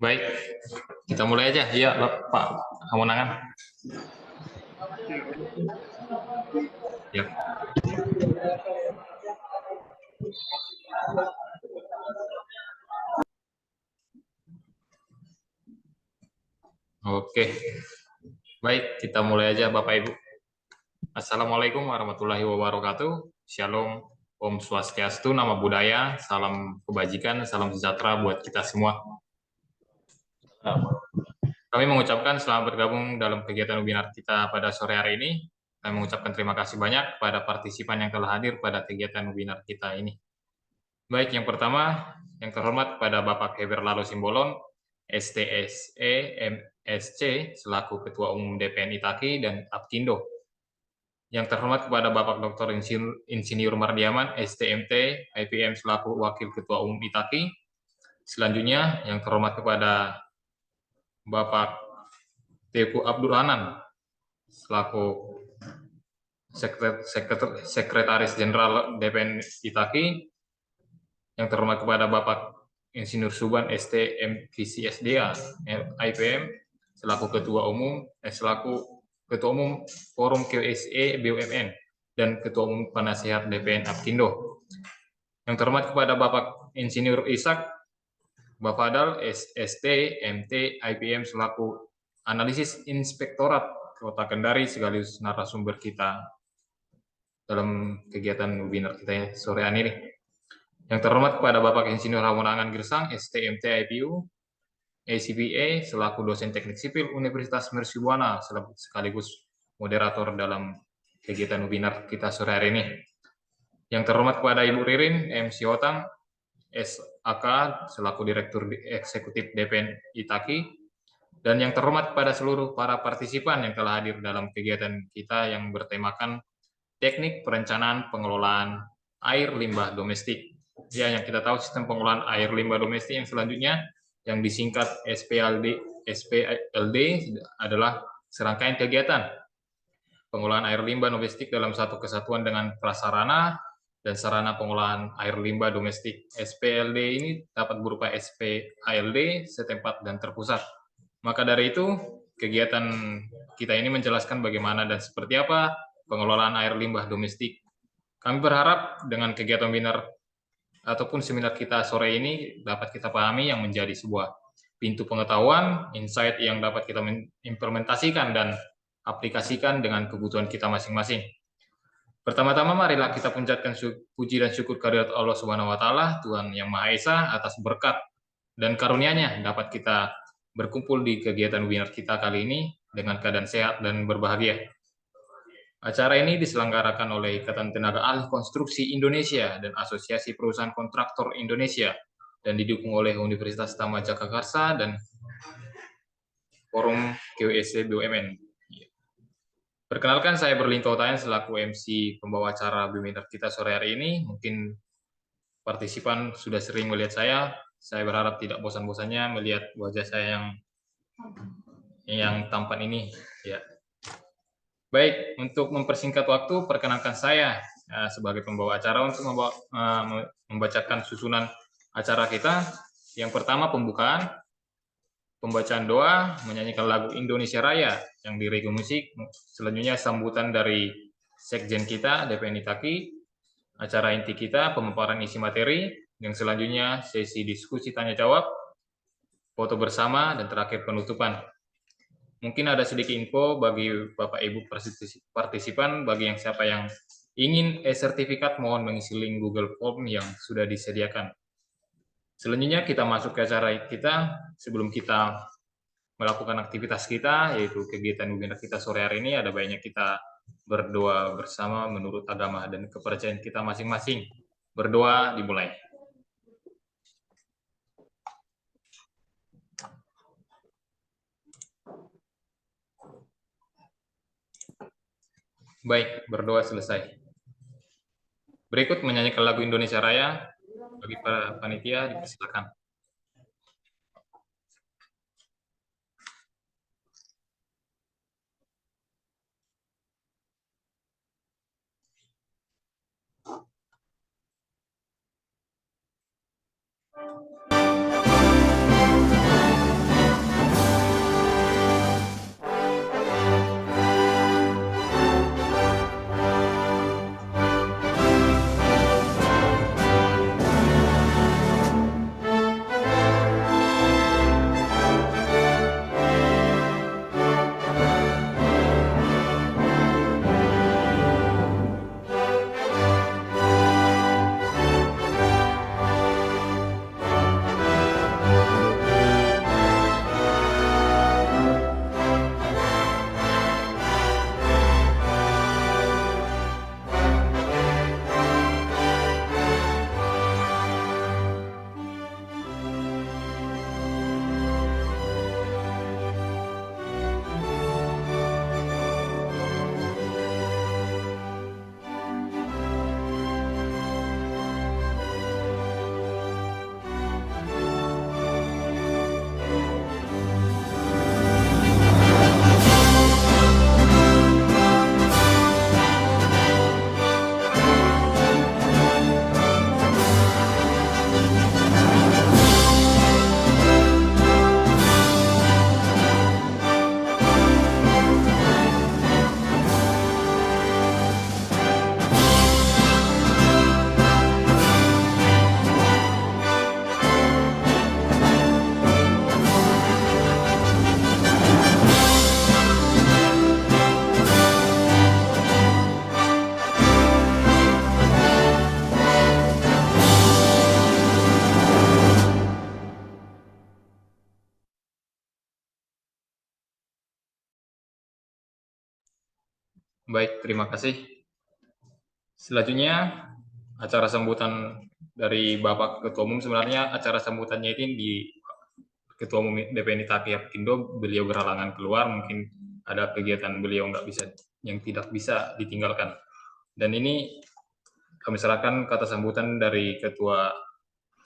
Baik, kita mulai aja. Iya, Pak Hamonangan. Ya. Oke. Baik, kita mulai aja Bapak Ibu. Assalamualaikum warahmatullahi wabarakatuh. Shalom, Om Swastiastu, Nama Budaya, salam kebajikan, salam sejahtera buat kita semua. Kami mengucapkan selamat bergabung dalam kegiatan webinar kita pada sore hari ini. Kami mengucapkan terima kasih banyak pada partisipan yang telah hadir pada kegiatan webinar kita ini. Baik, yang pertama, yang terhormat pada Bapak Heber Lalo Simbolon, STSE MSC, selaku Ketua Umum DPN Itaki dan Apkindo. Yang terhormat kepada Bapak Dr. Insinyur Mardiaman, STMT, IPM, selaku Wakil Ketua Umum Itaki. Selanjutnya, yang terhormat kepada Bapak Teku Abdul Hanan, selaku Sekretaris Jenderal DPN Itaki. Yang terhormat kepada Bapak Insinyur Suban STM VCSDA IPM selaku Ketua Umum Forum QSE BUMN dan Ketua Umum Penasehat DPN Apkindo. Yang terhormat kepada Bapak Insinyur Ishak Bafadal ST MT IPM selaku Analisis Inspektorat Kota Kendari sekaligus narasumber kita dalam kegiatan webinar kita sore hari ini. Yang terhormat kepada Bapak Insinyur Hamonangan Girsang, STMT IPU, ACPA, selaku dosen teknik sipil Universitas Mercu Buana, sekaligus moderator dalam kegiatan webinar kita sore hari ini. Yang terhormat kepada Ibu Ririn M. Siotang, SAK, selaku Direktur Eksekutif DPN Itaki, dan yang terhormat kepada seluruh para partisipan yang telah hadir dalam kegiatan kita yang bertemakan Teknik Perencanaan Pengelolaan Air Limbah Domestik. Ya, yang kita tahu sistem pengelolaan air limbah domestik yang selanjutnya yang disingkat SPLD adalah serangkaian kegiatan pengelolaan air limbah domestik dalam satu kesatuan dengan prasarana dan sarana pengolahan air limbah domestik. SPLD ini dapat berupa SPALD setempat dan terpusat. Maka dari itu, kegiatan kita ini menjelaskan bagaimana dan seperti apa pengelolaan air limbah domestik. Kami berharap dengan kegiatan webinar ataupun seminar kita sore ini dapat kita pahami yang menjadi sebuah pintu pengetahuan, insight yang dapat kita implementasikan dan aplikasikan dengan kebutuhan kita masing-masing. Pertama-tama marilah kita panjatkan puji dan syukur kehadirat Allah Subhanahu wa taala, Tuhan Yang Maha Esa, atas berkat dan karunia-Nya dapat kita berkumpul di kegiatan webinar kita kali ini dengan keadaan sehat dan berbahagia. Acara ini diselenggarakan oleh Ikatan Tenaga Ahli Konstruksi Indonesia dan Asosiasi Perusahaan Kontraktor Indonesia dan didukung oleh Universitas Tama Jagakarsa dan Forum QSE BUMN. Perkenalkan, saya Berlinto Tayan selaku MC pembawa acara webinar kita sore hari ini. Mungkin partisipan sudah sering melihat saya. Saya berharap tidak bosan-bosannya melihat wajah saya yang tampan ini. Ya. Baik, untuk mempersingkat waktu, perkenalkan saya sebagai pembawa acara untuk membacakan susunan acara kita. Yang pertama, pembacaan doa, menyanyikan lagu Indonesia Raya yang diregu musik. Selanjutnya, sambutan dari Sekjen kita, DPN Itaki. Acara inti kita, pemaparan isi materi. Yang selanjutnya, sesi diskusi tanya-jawab, foto bersama, dan terakhir penutupan. Mungkin ada sedikit info bagi Bapak Ibu partisipan, bagi siapa yang ingin e-sertifikat, mohon mengisi link Google Form yang sudah disediakan. Selanjutnya kita masuk ke acara kita. Sebelum kita melakukan aktivitas kita, yaitu kegiatan webinar kita sore hari ini, ada baiknya kita berdoa bersama menurut agama dan kepercayaan kita masing-masing. Berdoa dimulai. Baik, berdoa selesai. Berikut menyanyikan lagu Indonesia Raya. Bagi para panitia, dipersilakan. Baik, terima kasih. Selanjutnya, acara sambutan dari Bapak Ketua Umum, sebenarnya acara sambutannya ini di Ketua Umum DPN ITAKI Apindo, beliau berhalangan keluar, mungkin ada kegiatan beliau yang tidak bisa ditinggalkan. Dan ini kami serahkan kata sambutan dari Ketua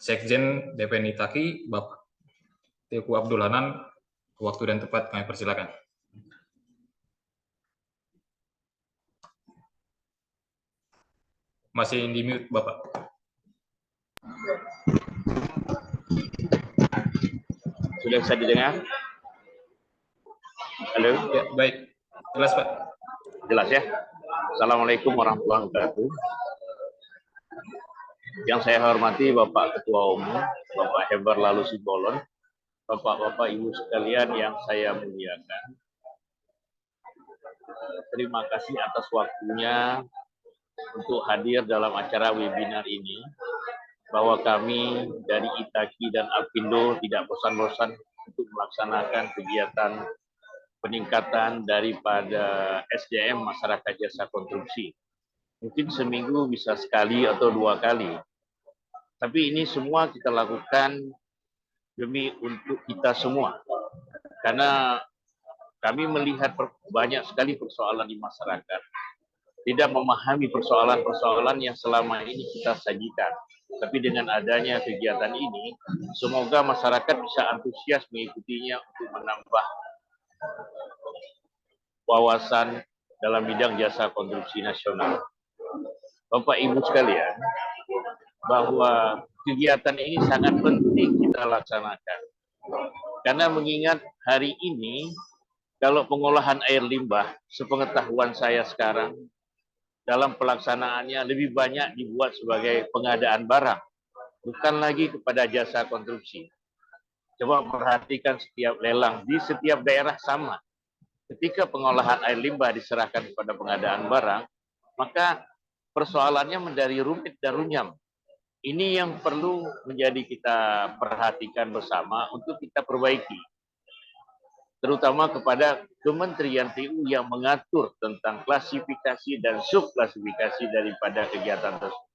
Sekjen DPN ITAKI, Bapak Teguh Abdul Hanan. Waktu dan tempat kami persilakan. Masih di mute, Bapak. Sudah bisa didengar? Halo? Ya, baik. Jelas, Pak. Jelas ya? Assalamualaikum warahmatullahi wabarakatuh. Yang saya hormati Bapak Ketua Umum, Bapak Hebar Lalu Sibolon, Bapak-Bapak Ibu sekalian yang saya muliakan. Terima kasih atas waktunya untuk hadir dalam acara webinar ini, bahwa kami dari ITAKI dan Apindo tidak bosan-bosan untuk melaksanakan kegiatan peningkatan daripada SDM masyarakat jasa konstruksi. Mungkin seminggu bisa sekali atau 2 kali. Tapi ini semua kita lakukan demi untuk kita semua. Karena kami melihat banyak sekali persoalan di masyarakat. Tidak memahami persoalan-persoalan yang selama ini kita sajikan. Tapi dengan adanya kegiatan ini, semoga masyarakat bisa antusias mengikutinya untuk menambah wawasan dalam bidang jasa konstruksi nasional. Bapak Ibu sekalian, bahwa kegiatan ini sangat penting kita laksanakan. Karena mengingat hari ini, kalau pengolahan air limbah, sepengetahuan saya sekarang, dalam pelaksanaannya lebih banyak dibuat sebagai pengadaan barang, bukan lagi kepada jasa konstruksi. Coba perhatikan setiap lelang di setiap daerah sama. Ketika pengolahan air limbah diserahkan kepada pengadaan barang, maka persoalannya menjadi rumit dan runyam. Ini yang perlu menjadi kita perhatikan bersama untuk kita perbaiki. Terutama kepada Kementerian PU yang mengatur tentang klasifikasi dan subklasifikasi daripada kegiatan tersebut.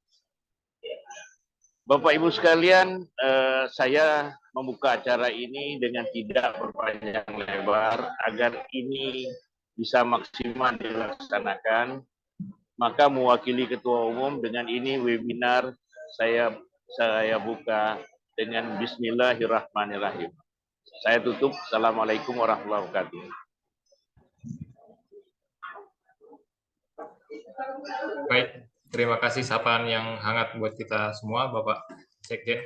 Bapak Ibu sekalian, saya membuka acara ini dengan tidak berpanjang lebar agar ini bisa maksimal dilaksanakan. Maka mewakili Ketua Umum dengan ini webinar saya buka dengan Bismillahirrahmanirrahim. Saya tutup. Assalamualaikum warahmatullahi wabarakatuh. Baik, terima kasih sapaan yang hangat buat kita semua, Bapak Sekjen.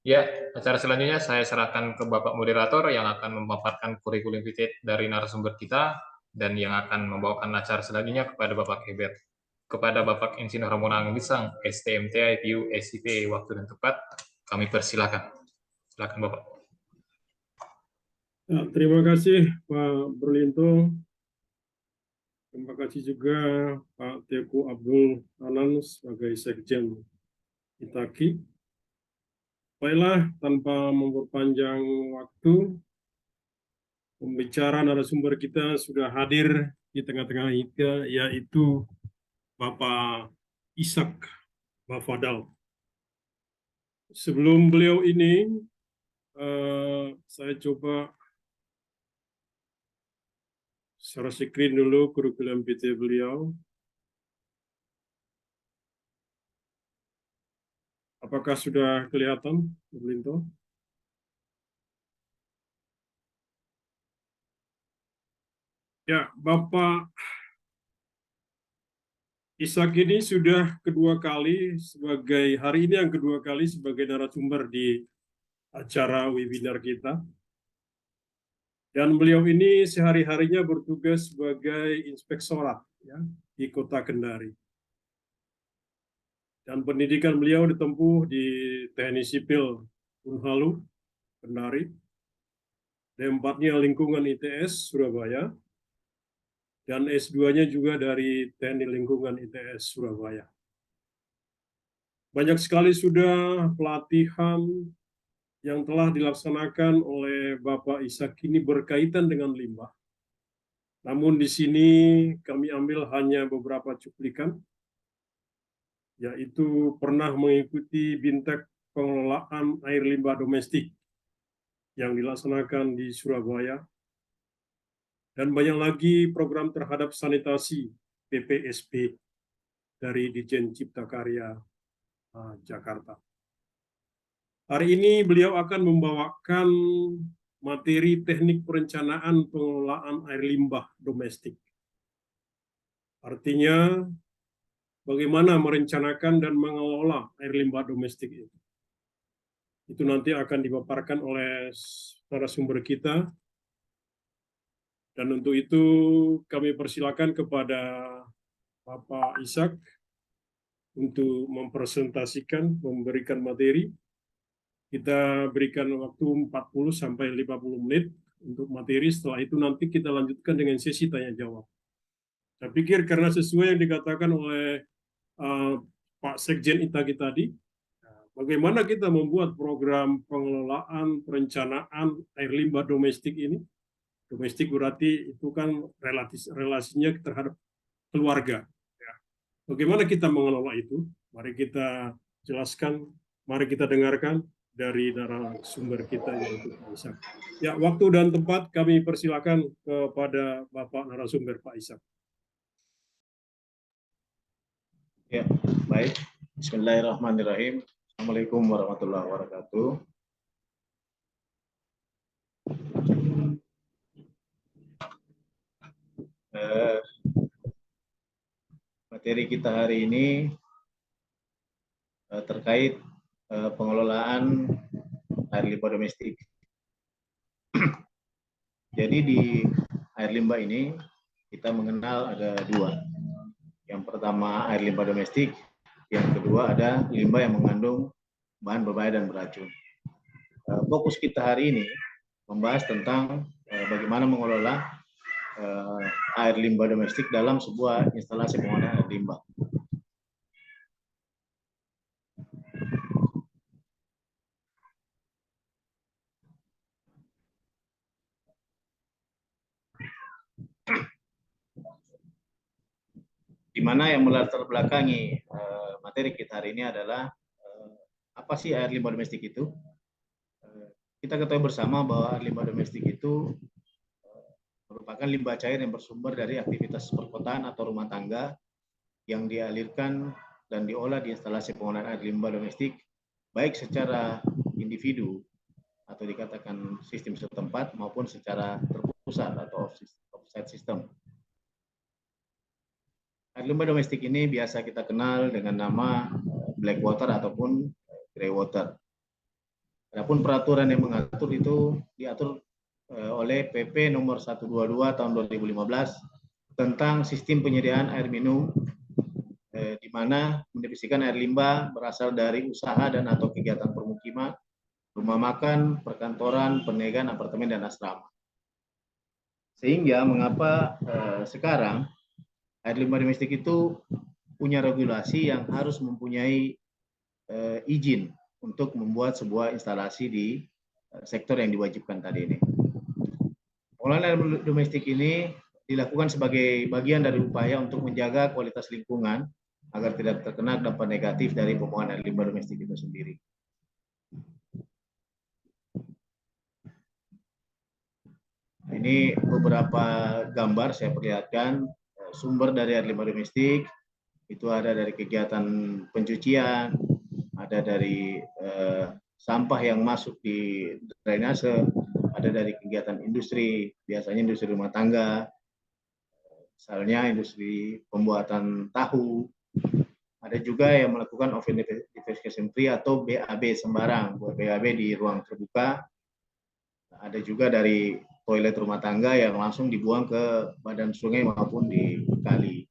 Ya, acara selanjutnya saya serahkan ke Bapak Moderator yang akan memaparkan kurikulum vitae dari narasumber kita dan yang akan membawakan acara selanjutnya kepada Bapak Hebert. Kepada Bapak Insinyur Ramonang Gisang, STMT, IPU, SIP, waktu dan tempat, kami persilakan. Silakan Bapak. Ya, terima kasih Pak Berlinto. Terima kasih juga Pak Teku Abdul Anan sebagai Sekjen Itaki. Baiklah, tanpa memperpanjang waktu, pembicara narasumber kita sudah hadir di tengah-tengah kita, yaitu Bapak Ishak Bafadal. Sebelum beliau ini, saya coba share screen dulu kurikulum vitae beliau. Apakah sudah kelihatan, Berlinto? Ya, Bapak Ishak ini sudah kedua kali hari ini yang kedua kali sebagai narasumber di acara webinar kita. Dan beliau ini sehari-harinya bertugas sebagai inspektorat ya, di Kota Kendari. Dan pendidikan beliau ditempuh di Teknik Sipil Unhalu, Kendari. D4-nya Lingkungan ITS, Surabaya. Dan S2-nya juga dari Teknik Lingkungan ITS, Surabaya. Banyak sekali sudah pelatihan yang telah dilaksanakan oleh Bapak Ishak ini berkaitan dengan limbah. Namun di sini kami ambil hanya beberapa cuplikan, yaitu pernah mengikuti Bintek pengelolaan air limbah domestik yang dilaksanakan di Surabaya, dan banyak lagi program terhadap sanitasi PPSB dari Dijen Cipta Karya Jakarta. Hari ini beliau akan membawakan materi teknik perencanaan pengelolaan air limbah domestik. Artinya, bagaimana merencanakan dan mengelola air limbah domestik itu. Itu nanti akan dipaparkan oleh narasumber kita. Dan untuk itu kami persilakan kepada Bapak Ishak untuk mempresentasikan, memberikan materi. Kita berikan waktu 40 sampai 50 menit untuk materi. Setelah itu nanti kita lanjutkan dengan sesi tanya jawab. Saya pikir karena sesuai yang dikatakan oleh Pak Sekjen Itagi tadi, bagaimana kita membuat program pengelolaan perencanaan air limbah domestik ini. Domestik berarti itu kan relasinya terhadap keluarga. Bagaimana kita mengelola itu? Mari kita jelaskan, mari kita dengarkan dari narasumber kita yaitu Pak Ishak. Ya, waktu dan tempat kami persilakan kepada Bapak narasumber Pak Ishak. Ya, baik. Bismillahirrahmanirrahim. Assalamualaikum warahmatullahi wabarakatuh. Materi kita hari ini terkait pengelolaan air limbah domestik. Jadi di air limbah ini kita mengenal ada dua. Yang pertama air limbah domestik, yang kedua ada limbah yang mengandung bahan berbahaya dan beracun. Fokus kita hari ini membahas tentang bagaimana mengelola air limbah domestik dalam sebuah instalasi pengolahan air limbah. Di mana yang melatar belakangi materi kita hari ini adalah apa sih air limbah domestik itu? Kita ketahui bersama bahwa air limbah domestik itu merupakan limbah cair yang bersumber dari aktivitas perkotaan atau rumah tangga yang dialirkan dan diolah di instalasi pengolahan air limbah domestik, baik secara individu atau dikatakan sistem setempat maupun secara terpusat atau offsite system. Air limbah domestik ini biasa kita kenal dengan nama black water ataupun grey water. Adapun peraturan yang mengatur itu diatur oleh PP nomor 122 tahun 2015 tentang sistem penyediaan air minum, di mana mendefinisikan air limbah berasal dari usaha dan atau kegiatan permukiman, rumah makan, perkantoran, perniagaan, apartemen, dan asrama. Sehingga mengapa sekarang air limbah domestik itu punya regulasi yang harus mempunyai izin untuk membuat sebuah instalasi di sektor yang diwajibkan tadi ini. Pengolahan air domestik ini dilakukan sebagai bagian dari upaya untuk menjaga kualitas lingkungan agar tidak terkena dampak negatif dari pembuangan air limbah domestik itu sendiri. Ini beberapa gambar saya perlihatkan sumber dari air limbah domestik. Itu ada dari kegiatan pencucian, ada dari sampah yang masuk di drainase, ada dari kegiatan industri, biasanya industri rumah tangga, misalnya industri pembuatan tahu, ada juga yang melakukan open defecation free atau BAB sembarang, BAB di ruang terbuka, ada juga dari toilet rumah tangga yang langsung dibuang ke badan sungai maupun di kali.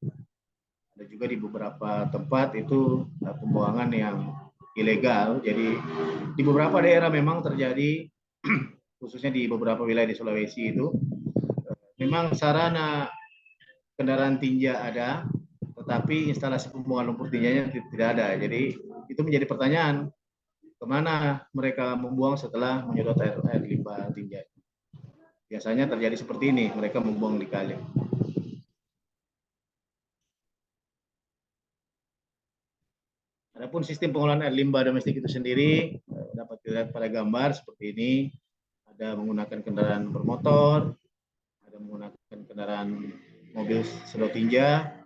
Ada juga di beberapa tempat itu pembuangan yang ilegal, jadi di beberapa daerah memang terjadi, khususnya di beberapa wilayah di Sulawesi itu, memang sarana kendaraan tinja ada, tetapi instalasi pembuangan lumpur tinjanya tidak ada. Jadi itu menjadi pertanyaan, kemana mereka membuang setelah menyedot air limbah tinja. Biasanya terjadi seperti ini, mereka membuang di kali. Adapun sistem pengolahan air limbah domestik itu sendiri dapat dilihat pada gambar seperti ini. Ada menggunakan kendaraan bermotor, ada menggunakan kendaraan mobil sedot tinja,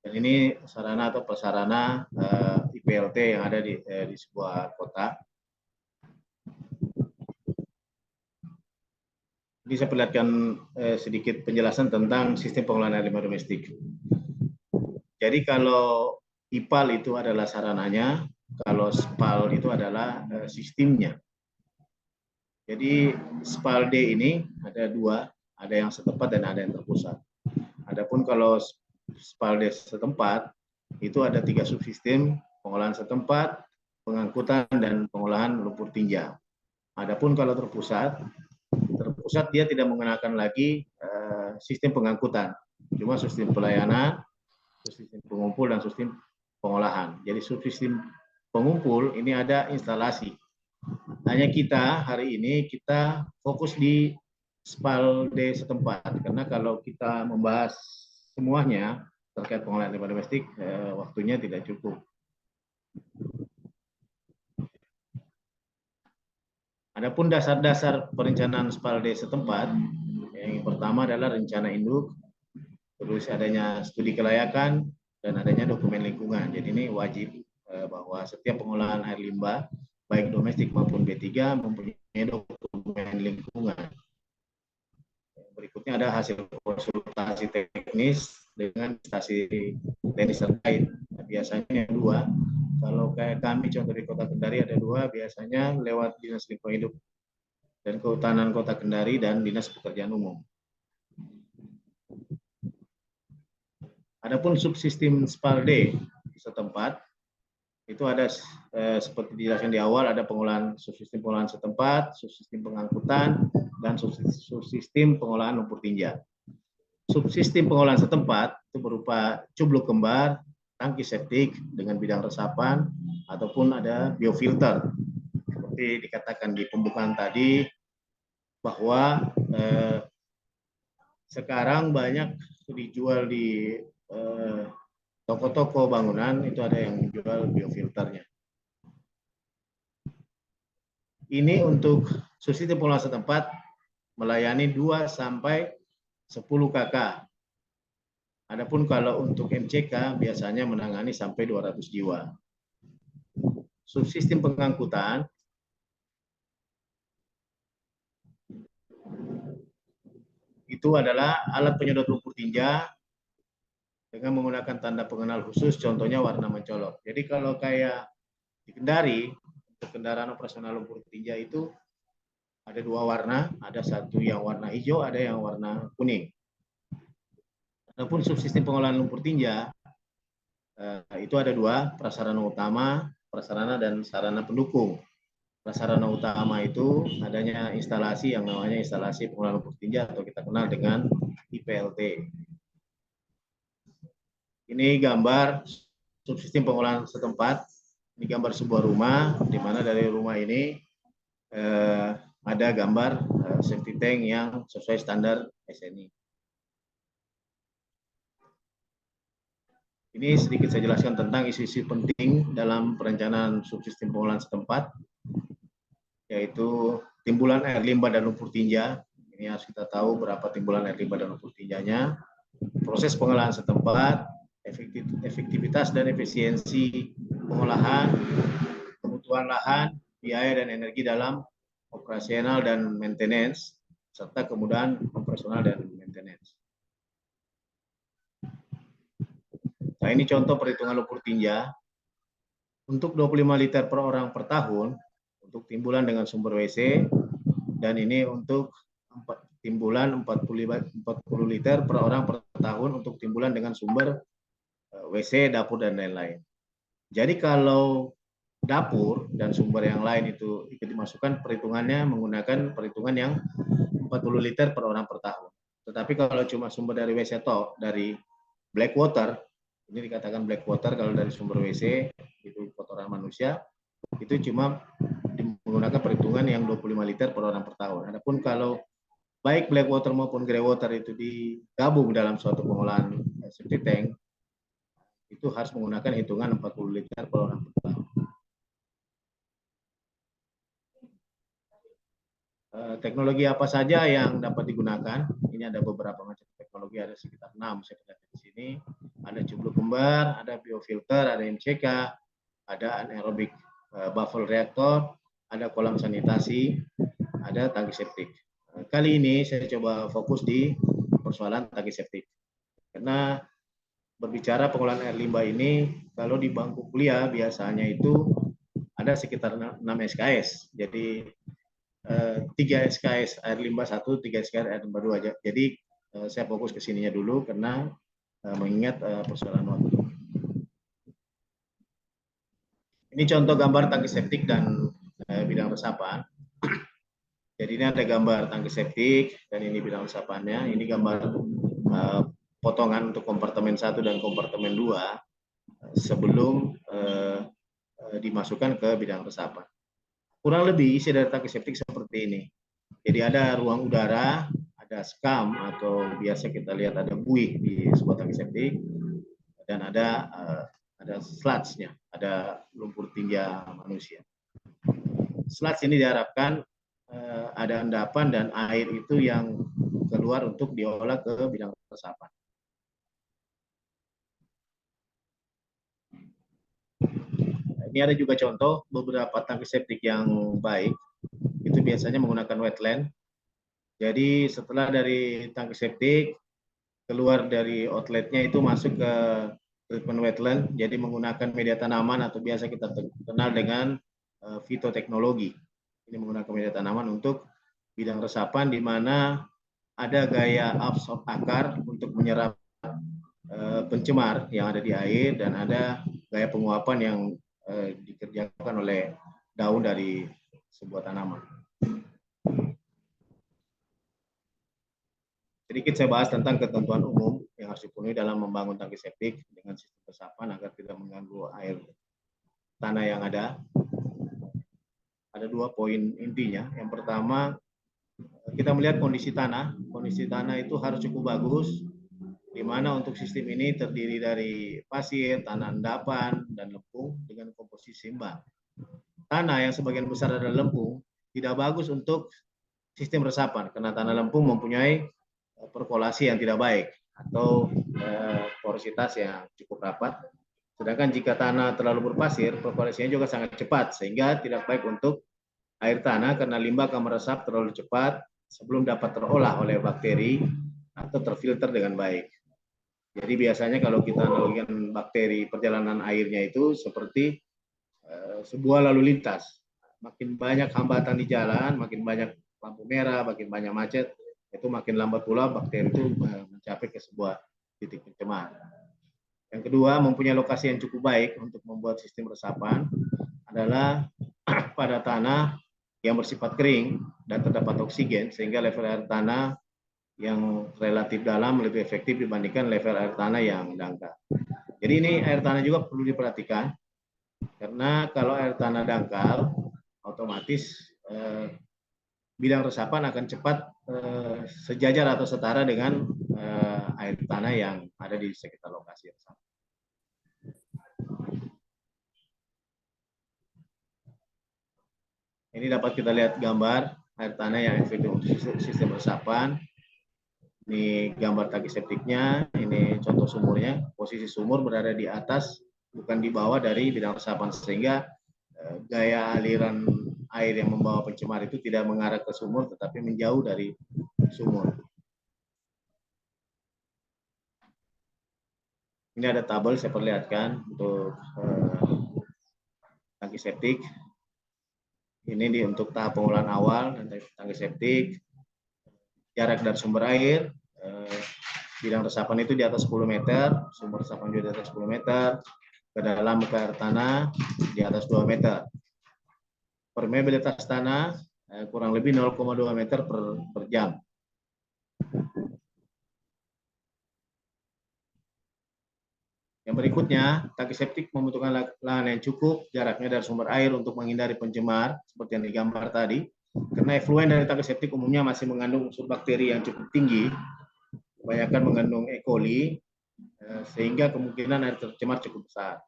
dan ini sarana atau prasarana IPLT yang ada di sebuah kota. Jadi saya perlihatkan sedikit penjelasan tentang sistem pengolahan air limbah domestik. Jadi kalau IPAL itu adalah sarananya, kalau SPAL itu adalah sistemnya. Jadi SPAL D ini ada dua, ada yang setempat dan ada yang terpusat. Adapun kalau SPAL D setempat, itu ada 3 subsistem, pengolahan setempat, pengangkutan, dan pengolahan lumpur tinja. Adapun kalau terpusat dia tidak menggunakan lagi sistem pengangkutan, cuma sistem pelayanan, sistem pengumpul, dan sistem pengolahan. Jadi subsistem pengumpul ini ada instalasi. Hanya kita hari ini kita fokus di SPAL D setempat, karena kalau kita membahas semuanya terkait pengolahan limbah domestik, waktunya tidak cukup. Adapun dasar-dasar perencanaan SPAL D setempat, yang pertama adalah rencana induk, terus adanya studi kelayakan, dan adanya dokumen lingkungan. Jadi ini wajib bahwa setiap pengolahan air limbah, baik domestik maupun B3, mempunyai dokumen lingkungan. Berikutnya ada hasil konsultasi teknis dengan instansi teknis terkait. Biasanya 2. Kalau kayak kami contoh di Kota Kendari ada 2, biasanya lewat Dinas Lingkungan Hidup dan Kehutanan Kota Kendari dan Dinas Pekerjaan Umum. Adapun subsistem SPAL D setempat, itu ada seperti dijelaskan di awal, ada subsistem pengolahan setempat, subsistem pengangkutan, dan subsistem pengolahan lumpur tinja. Subsistem pengolahan setempat itu berupa cubluk kembar, tangki septik dengan bidang resapan, ataupun ada biofilter. Seperti dikatakan di pembukaan tadi, bahwa sekarang banyak dijual di toko-toko bangunan, itu ada yang menjual biofilternya. Ini untuk subsistem pengolahan setempat melayani 2 sampai 10 KK. Adapun kalau untuk MCK biasanya menangani sampai 200 jiwa. Subsistem pengangkutan itu adalah alat penyedot lumpur tinja dengan menggunakan tanda pengenal khusus, contohnya warna mencolok. Jadi kalau kayak di Kendari, kendaraan operasional lumpur tinja itu ada 2 warna, ada satu yang warna hijau, ada yang warna kuning. Adapun subsistem pengolahan lumpur tinja itu ada 2, prasarana utama, prasarana dan sarana pendukung. Prasarana utama itu adanya instalasi yang namanya instalasi pengolahan lumpur tinja atau kita kenal dengan IPLT. Ini gambar subsistem pengolahan setempat. Ini gambar sebuah rumah, di mana dari rumah ini ada gambar safety tank yang sesuai standar SNI. Ini sedikit saya jelaskan tentang isu-isu penting dalam perencanaan subsistem pengolahan setempat, yaitu timbulan air limbah dan lumpur tinja. Ini harus kita tahu berapa timbulan air limbah dan lumpur tinjanya, proses pengolahan setempat, efektivitas dan efisiensi pengolahan, kebutuhan lahan, biaya dan energi dalam operasional dan maintenance, serta kemudahan operasional dan maintenance. Nah, ini contoh perhitungan lumpur tinja. Untuk 25 liter per orang per tahun, untuk timbulan dengan sumber WC, dan ini untuk timbulan 40 liter per orang per tahun untuk timbulan dengan sumber WC, dapur, dan lain-lain. Jadi kalau dapur dan sumber yang lain itu ikut dimasukkan, perhitungannya menggunakan perhitungan yang 40 liter per orang per tahun. Tetapi kalau cuma sumber dari WC atau dari black water, ini dikatakan black water kalau dari sumber WC, itu kotoran manusia, itu cuma menggunakan perhitungan yang 25 liter per orang per tahun. Adapun kalau baik black water maupun grey water itu digabung dalam suatu pengolahan safety tank, itu harus menggunakan hitungan 40 liter per orang per tahun. Teknologi apa saja yang dapat digunakan? Ini ada beberapa macam teknologi, ada sekitar 6 saya lihat di sini. Ada cubluk kembar, ada biofilter, ada MCK, ada anaerobic buffer reaktor, ada kolam sanitasi, ada tangki septik. Kali ini saya coba fokus di persoalan tangki septik. Karena berbicara pengolahan air limbah ini, kalau di bangku kuliah biasanya itu ada sekitar 6 SKS. Jadi 3 SKS air limbah 1, 3 SKS air limbah 2 aja. Jadi saya fokus ke sininya dulu karena mengingat persoalan waktu. Ini contoh gambar tangki septik dan bidang resapan. Jadi ini ada gambar tangki septik dan ini bidang resapannya. Ini gambar potongan untuk kompartemen 1 dan kompartemen 2 sebelum dimasukkan ke bidang resapan. Kurang lebih isi dari tangki septik seperti ini. Jadi ada ruang udara, ada skam atau biasa kita lihat ada buih di sebuah tangki septik, dan ada sludge-nya, ada lumpur tinja manusia. Sludge ini diharapkan ada endapan dan air itu yang keluar untuk diolah ke bidang resapan. Ini ada juga contoh beberapa tangki septik yang baik, itu biasanya menggunakan wetland. Jadi setelah dari tangki septik, keluar dari outletnya itu masuk ke treatment wetland, jadi menggunakan media tanaman atau biasa kita kenal dengan fitoteknologi. Ini menggunakan media tanaman untuk bidang resapan, di mana ada gaya absorb akar untuk menyerap pencemar yang ada di air, dan ada gaya penguapan yang dikerjakan oleh daun dari sebuah tanaman. Sedikit saya bahas tentang ketentuan umum yang harus dipenuhi dalam membangun tangki septik dengan sistem resapan agar tidak mengganggu air tanah yang ada. Ada 2 poin intinya. Yang pertama, kita melihat kondisi tanah. Kondisi tanah itu harus cukup bagus, di mana untuk sistem ini terdiri dari pasir, tanah endapan, dan lempung dengan komposisi seimbang. Tanah yang sebagian besar adalah lempung tidak bagus untuk sistem resapan, karena tanah lempung mempunyai perkolasi yang tidak baik atau porositas yang cukup rapat. Sedangkan jika tanah terlalu berpasir, perkolasinya juga sangat cepat, sehingga tidak baik untuk air tanah karena limbah akan meresap terlalu cepat sebelum dapat terolah oleh bakteri atau terfilter dengan baik. Jadi biasanya kalau kita analogikan bakteri perjalanan airnya itu seperti sebuah lalu lintas. makin banyak hambatan di jalan, makin banyak lampu merah, makin banyak macet, itu makin lambat pula bakteri itu mencapai ke sebuah titik pencemar. Yang kedua, mempunyai lokasi yang cukup baik untuk membuat sistem resapan adalah pada tanah yang bersifat kering dan terdapat oksigen, sehingga level air tanah yang relatif dalam lebih efektif dibandingkan level air tanah yang dangkal. Jadi ini air tanah juga perlu diperhatikan, karena kalau air tanah dangkal, otomatis bidang resapan akan cepat sejajar atau setara dengan air tanah yang ada di sekitar lokasi resapan. Ini dapat kita lihat gambar air tanah yang efektif untuk sistem resapan. Ini gambar tangki septiknya, ini contoh sumurnya. Posisi sumur berada di atas, bukan di bawah dari bidang resapan, sehingga gaya aliran air yang membawa pencemar itu tidak mengarah ke sumur, tetapi menjauh dari sumur. Ini ada tabel saya perlihatkan untuk tangki septik. Ini untuk tahap pengolahan awal dan tangki septik. Jarak dari sumber air, bidang resapan itu di atas 10 meter, sumber resapan juga di atas 10 meter, ke dalam muka air tanah di atas 2 meter. Permeabilitas tanah kurang lebih 0,2 meter per jam. Yang berikutnya, tangki septik membutuhkan lahan yang cukup, jaraknya dari sumber air untuk menghindari pencemar, seperti yang digambar tadi. Karena efluen dari tangki septik umumnya masih mengandung unsur bakteri yang cukup tinggi, kebanyakan mengandung E. coli, sehingga kemungkinan air tercemar cukup besar.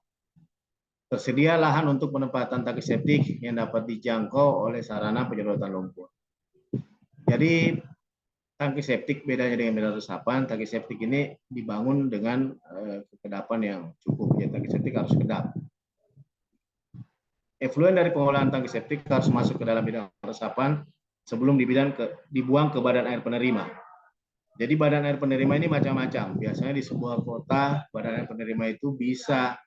Tersedia lahan untuk penempatan tangki septik yang dapat dijangkau oleh sarana penyedotan lumpur. Jadi tangki septik bedanya dengan bidang resapan, tangki septik ini dibangun dengan kekedapan yang cukup. Ya, tangki septik harus kedap. Efluen dari pengolahan tangki septik harus masuk ke dalam bidang resapan sebelum dibuang ke badan air penerima. Jadi badan air penerima ini macam-macam. Biasanya di sebuah kota, badan air penerima itu bisa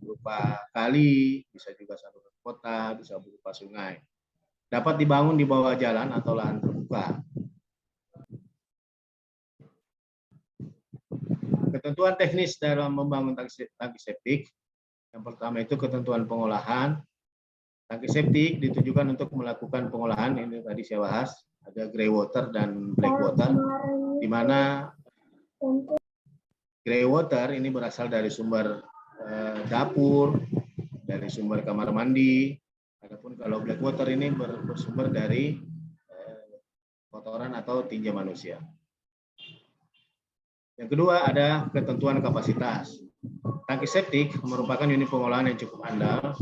berupa kali, bisa juga saluran kota, bisa berupa sungai. Dapat dibangun di bawah jalan atau lahan terbuka. Ketentuan teknis dalam membangun tangki septik. Yang pertama itu ketentuan pengolahan. Tangki septik ditujukan untuk melakukan pengolahan, ini tadi saya bahas, ada gray water dan black water, di mana gray water ini berasal dari sumber dapur, dari sumber kamar mandi. Adapun kalau black water ini bersumber dari kotoran atau tinja manusia. Yang kedua ada ketentuan kapasitas. Tangki septik merupakan unit pengolahan yang cukup andal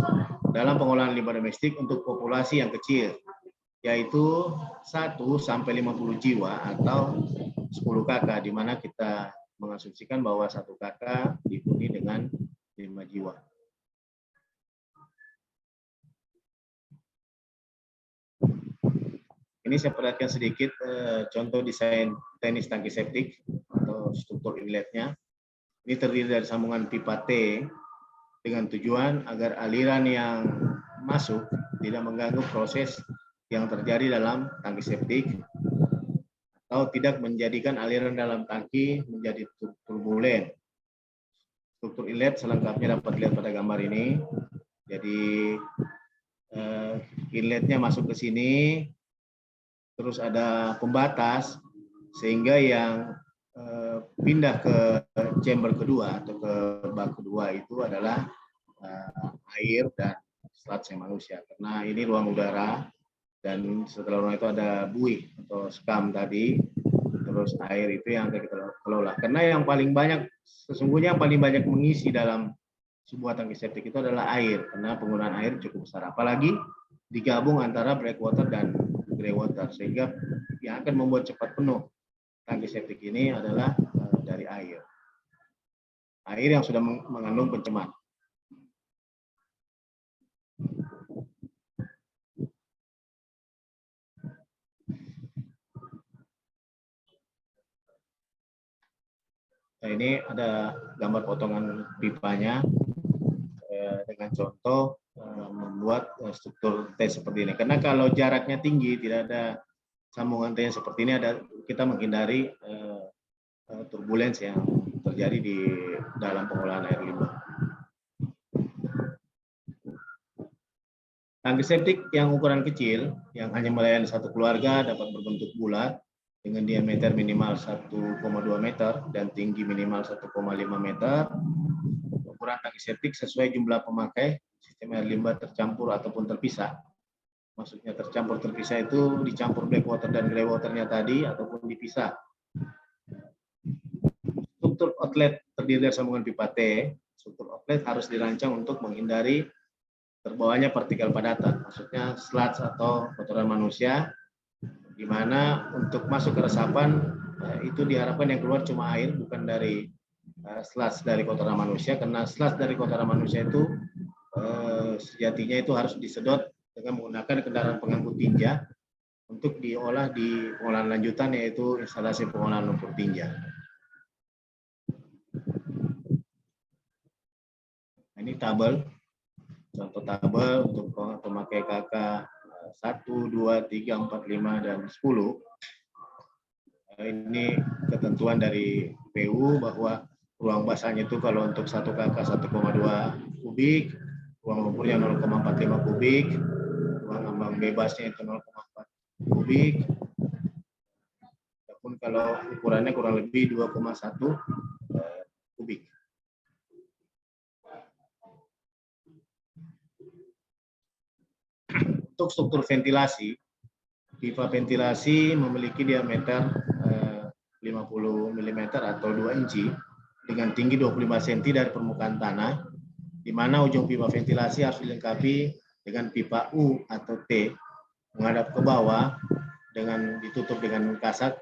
dalam pengolahan limbah domestik untuk populasi yang kecil, yaitu 1 sampai 50 jiwa atau 10 kakak, di mana kita mengasumsikan bahwa 1 kakak dihuni dengan 5 jiwa. Ini saya perlihatkan sedikit contoh desain teknis tangki septik atau struktur inletnya. Ini terdiri dari sambungan pipa T dengan tujuan agar aliran yang masuk tidak mengganggu proses yang terjadi dalam tangki septik atau tidak menjadikan aliran dalam tangki menjadi turbulen. Struktur inlet selengkapnya dapat dilihat pada gambar ini. Jadi inletnya masuk ke sini, terus ada pembatas sehingga yang pindah ke chamber kedua atau ke bak kedua itu adalah air dan selat manusia, karena ini ruang udara dan setelah ruang itu ada buih atau skam tadi, terus air itu yang akan kita kelola. Karena yang paling banyak, sesungguhnya yang paling banyak mengisi dalam sebuah tangki septik itu adalah air, karena penggunaan air cukup besar, apalagi digabung antara black water dan grey water, sehingga yang akan membuat cepat penuh tangki septik ini adalah dari air. Air yang sudah mengandung pencemar. Nah, ini ada gambar potongan pipanya dengan contoh membuat struktur T seperti ini. Karena kalau jaraknya tinggi, tidak ada sambungan T yang seperti ini, kita menghindari turbulensi yang terjadi di dalam pengolahan air limbah. Tangki septik yang ukuran kecil, yang hanya melayani satu keluarga, dapat berbentuk bulat dengan diameter minimal 1,2 meter dan tinggi minimal 1,5 meter. Ukuran tangki septik sesuai jumlah pemakai, sistem air limbah tercampur ataupun terpisah. Maksudnya tercampur terpisah itu dicampur black water dan grey waternya tadi ataupun dipisah. Struktur outlet terdiri dari sambungan pipa T. Struktur outlet harus dirancang untuk menghindari terbawanya partikel padatan, maksudnya sludge atau kotoran manusia, di mana untuk masuk ke resapan itu diharapkan yang keluar cuma air, bukan dari sludge dari kotoran manusia, karena sludge dari kotoran manusia itu sejatinya itu harus disedot dengan menggunakan kendaraan pengangkut tinja untuk diolah di pengolahan lanjutan, yaitu instalasi pengolahan lumpur tinja. Ini tabel. Contoh tabel untuk pemakai KK 1, 2, 3, 4, 5, dan 10. Ini ketentuan dari PU bahwa ruang basahnya itu kalau untuk 1 KK 1,2 kubik, ruang lumpurnya 0,45 kubik, ruang ambang bebasnya itu 0,4 kubik, ataupun kalau ukurannya kurang lebih 2,1 kubik. Untuk struktur ventilasi, pipa ventilasi memiliki diameter 50 mm atau 2 inci dengan tinggi 25 cm dari permukaan tanah, di mana ujung pipa ventilasi harus dilengkapi dengan pipa U atau T menghadap ke bawah dengan ditutup dengan kasak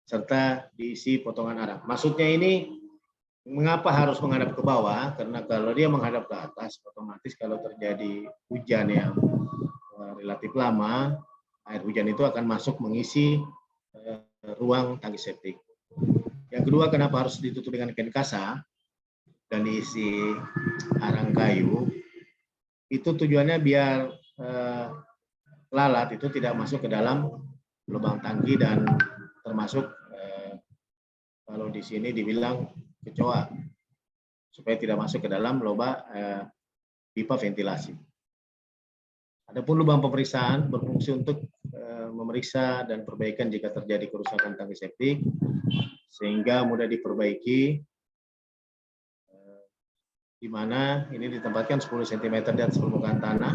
serta diisi potongan arang. Maksudnya ini mengapa harus menghadap ke bawah? Karena kalau dia menghadap ke atas, otomatis kalau terjadi hujan yang relatif lama, air hujan itu akan masuk mengisi ruang tangki septik. Yang kedua, kenapa harus ditutup dengan kain kasa dan diisi arang kayu? Itu tujuannya biar lalat itu tidak masuk ke dalam lubang tangki dan termasuk kalau di sini dibilang kecoa, supaya tidak masuk ke dalam lubang pipa ventilasi. Adapun lubang pemeriksaan berfungsi untuk memeriksa dan perbaikan jika terjadi kerusakan tangki septik sehingga mudah diperbaiki, di mana ini ditempatkan 10 cm di atas permukaan tanah.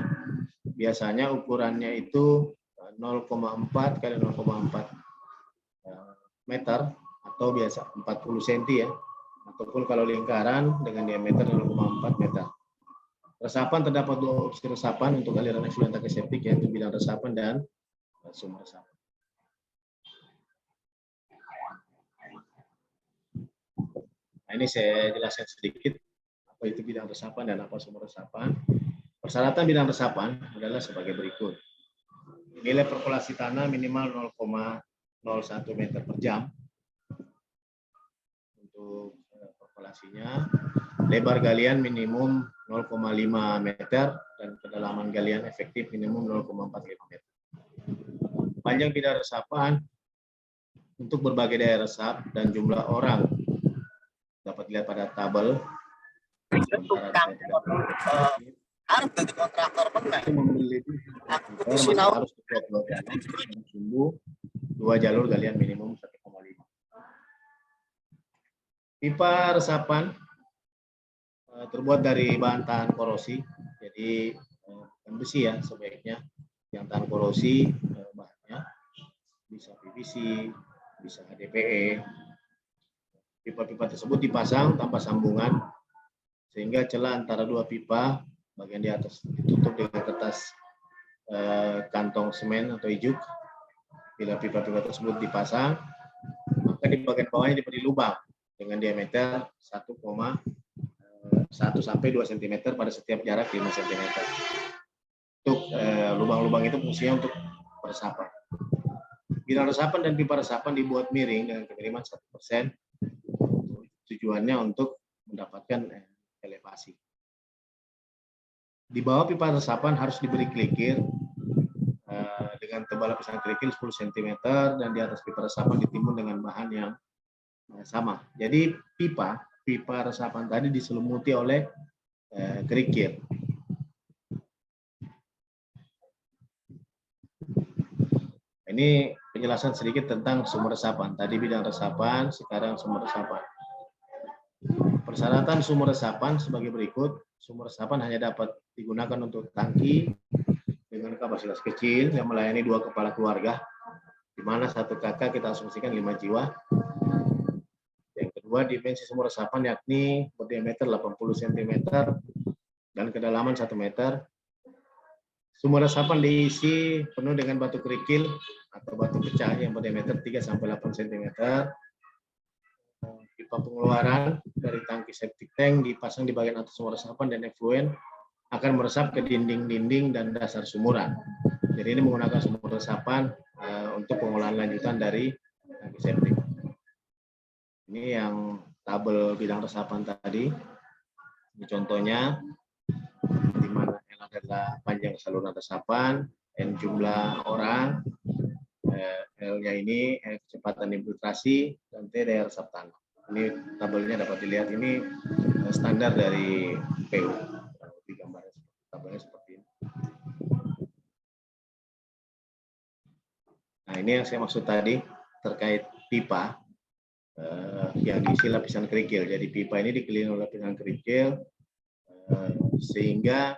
Biasanya ukurannya itu 0,4 kali 0,4 meter atau biasa 40 cm ya, ataupun kalau lingkaran dengan diameter 0,4 meter. Resapan terdapat 2 opsi resapan untuk aliran efluent tangki septik, yaitu bidang resapan dan sumber resapan. Nah, ini saya jelaskan sedikit apa itu bidang resapan dan apa sumber resapan. Persyaratan bidang resapan adalah sebagai berikut. Nilai perkolasi tanah minimal 0,01 meter per jam untuk perkolasinya. Lebar galian minimum 0,5 meter dan kedalaman galian efektif minimum 0,45 meter. Panjang bidang resapan untuk berbagai daya resap dan jumlah orang dapat dilihat pada tabel. Harus sumbu 2 jalur galian minimum 1,5. Pipa resapan terbuat dari bahan tahan korosi, jadi besi ya sebaiknya yang tahan korosi. Bahannya bisa PVC, bisa HDPE. Pipa-pipa tersebut dipasang tanpa sambungan sehingga celah antara 2 pipa bagian di atas ditutup dengan kertas kantong semen atau ijuk. Bila pipa-pipa tersebut dipasang, maka di bagian bawahnya diberi lubang dengan diameter 1 sampai 2 cm pada setiap jarak 5 cm. Untuk lubang-lubang itu fungsinya untuk peresapan. Bidang resapan dan pipa resapan dibuat miring dengan kemiriman 1%. Tujuannya untuk mendapatkan elevasi. Di bawah pipa resapan harus diberi kerikil dengan tebal lapisan kerikil 10 cm dan di atas pipa resapan ditimbun dengan bahan yang sama. Jadi pipa resapan tadi diselimuti oleh kerikil. Ini penjelasan sedikit tentang sumber resapan. Tadi bidang resapan, sekarang sumber resapan. Persyaratan sumber resapan sebagai berikut. Sumber resapan hanya dapat digunakan untuk tangki dengan kapasitas kecil yang melayani 2 kepala keluarga, di mana 1 kakak kita asumsikan 5 jiwa. Yang kedua, dimensi sumur resapan yakni berdiameter 80 cm dan kedalaman 1 meter. Sumur resapan diisi penuh dengan batu kerikil atau batu pecah yang berdiameter 3-8 cm. Pipa pengeluaran dari tangki septic tank dipasang di bagian atas sumur resapan dan efluen akan meresap ke dinding-dinding dan dasar sumuran. Jadi ini menggunakan sumur resapan untuk pengolahan lanjutan dari tangki septic. Ini yang tabel bidang resapan tadi. Ini contohnya, di mana L adalah panjang saluran resapan, N jumlah orang, L-nya ini kecepatan infiltrasi, dan T daya resap tanah. Ini tabelnya dapat dilihat, ini standar dari PU. Di gambarnya tabelnya seperti ini. Nah, ini yang saya maksud tadi terkait pipa yang diisi lapisan kerikil. Jadi pipa ini dikelilingi oleh lapisan kerikil sehingga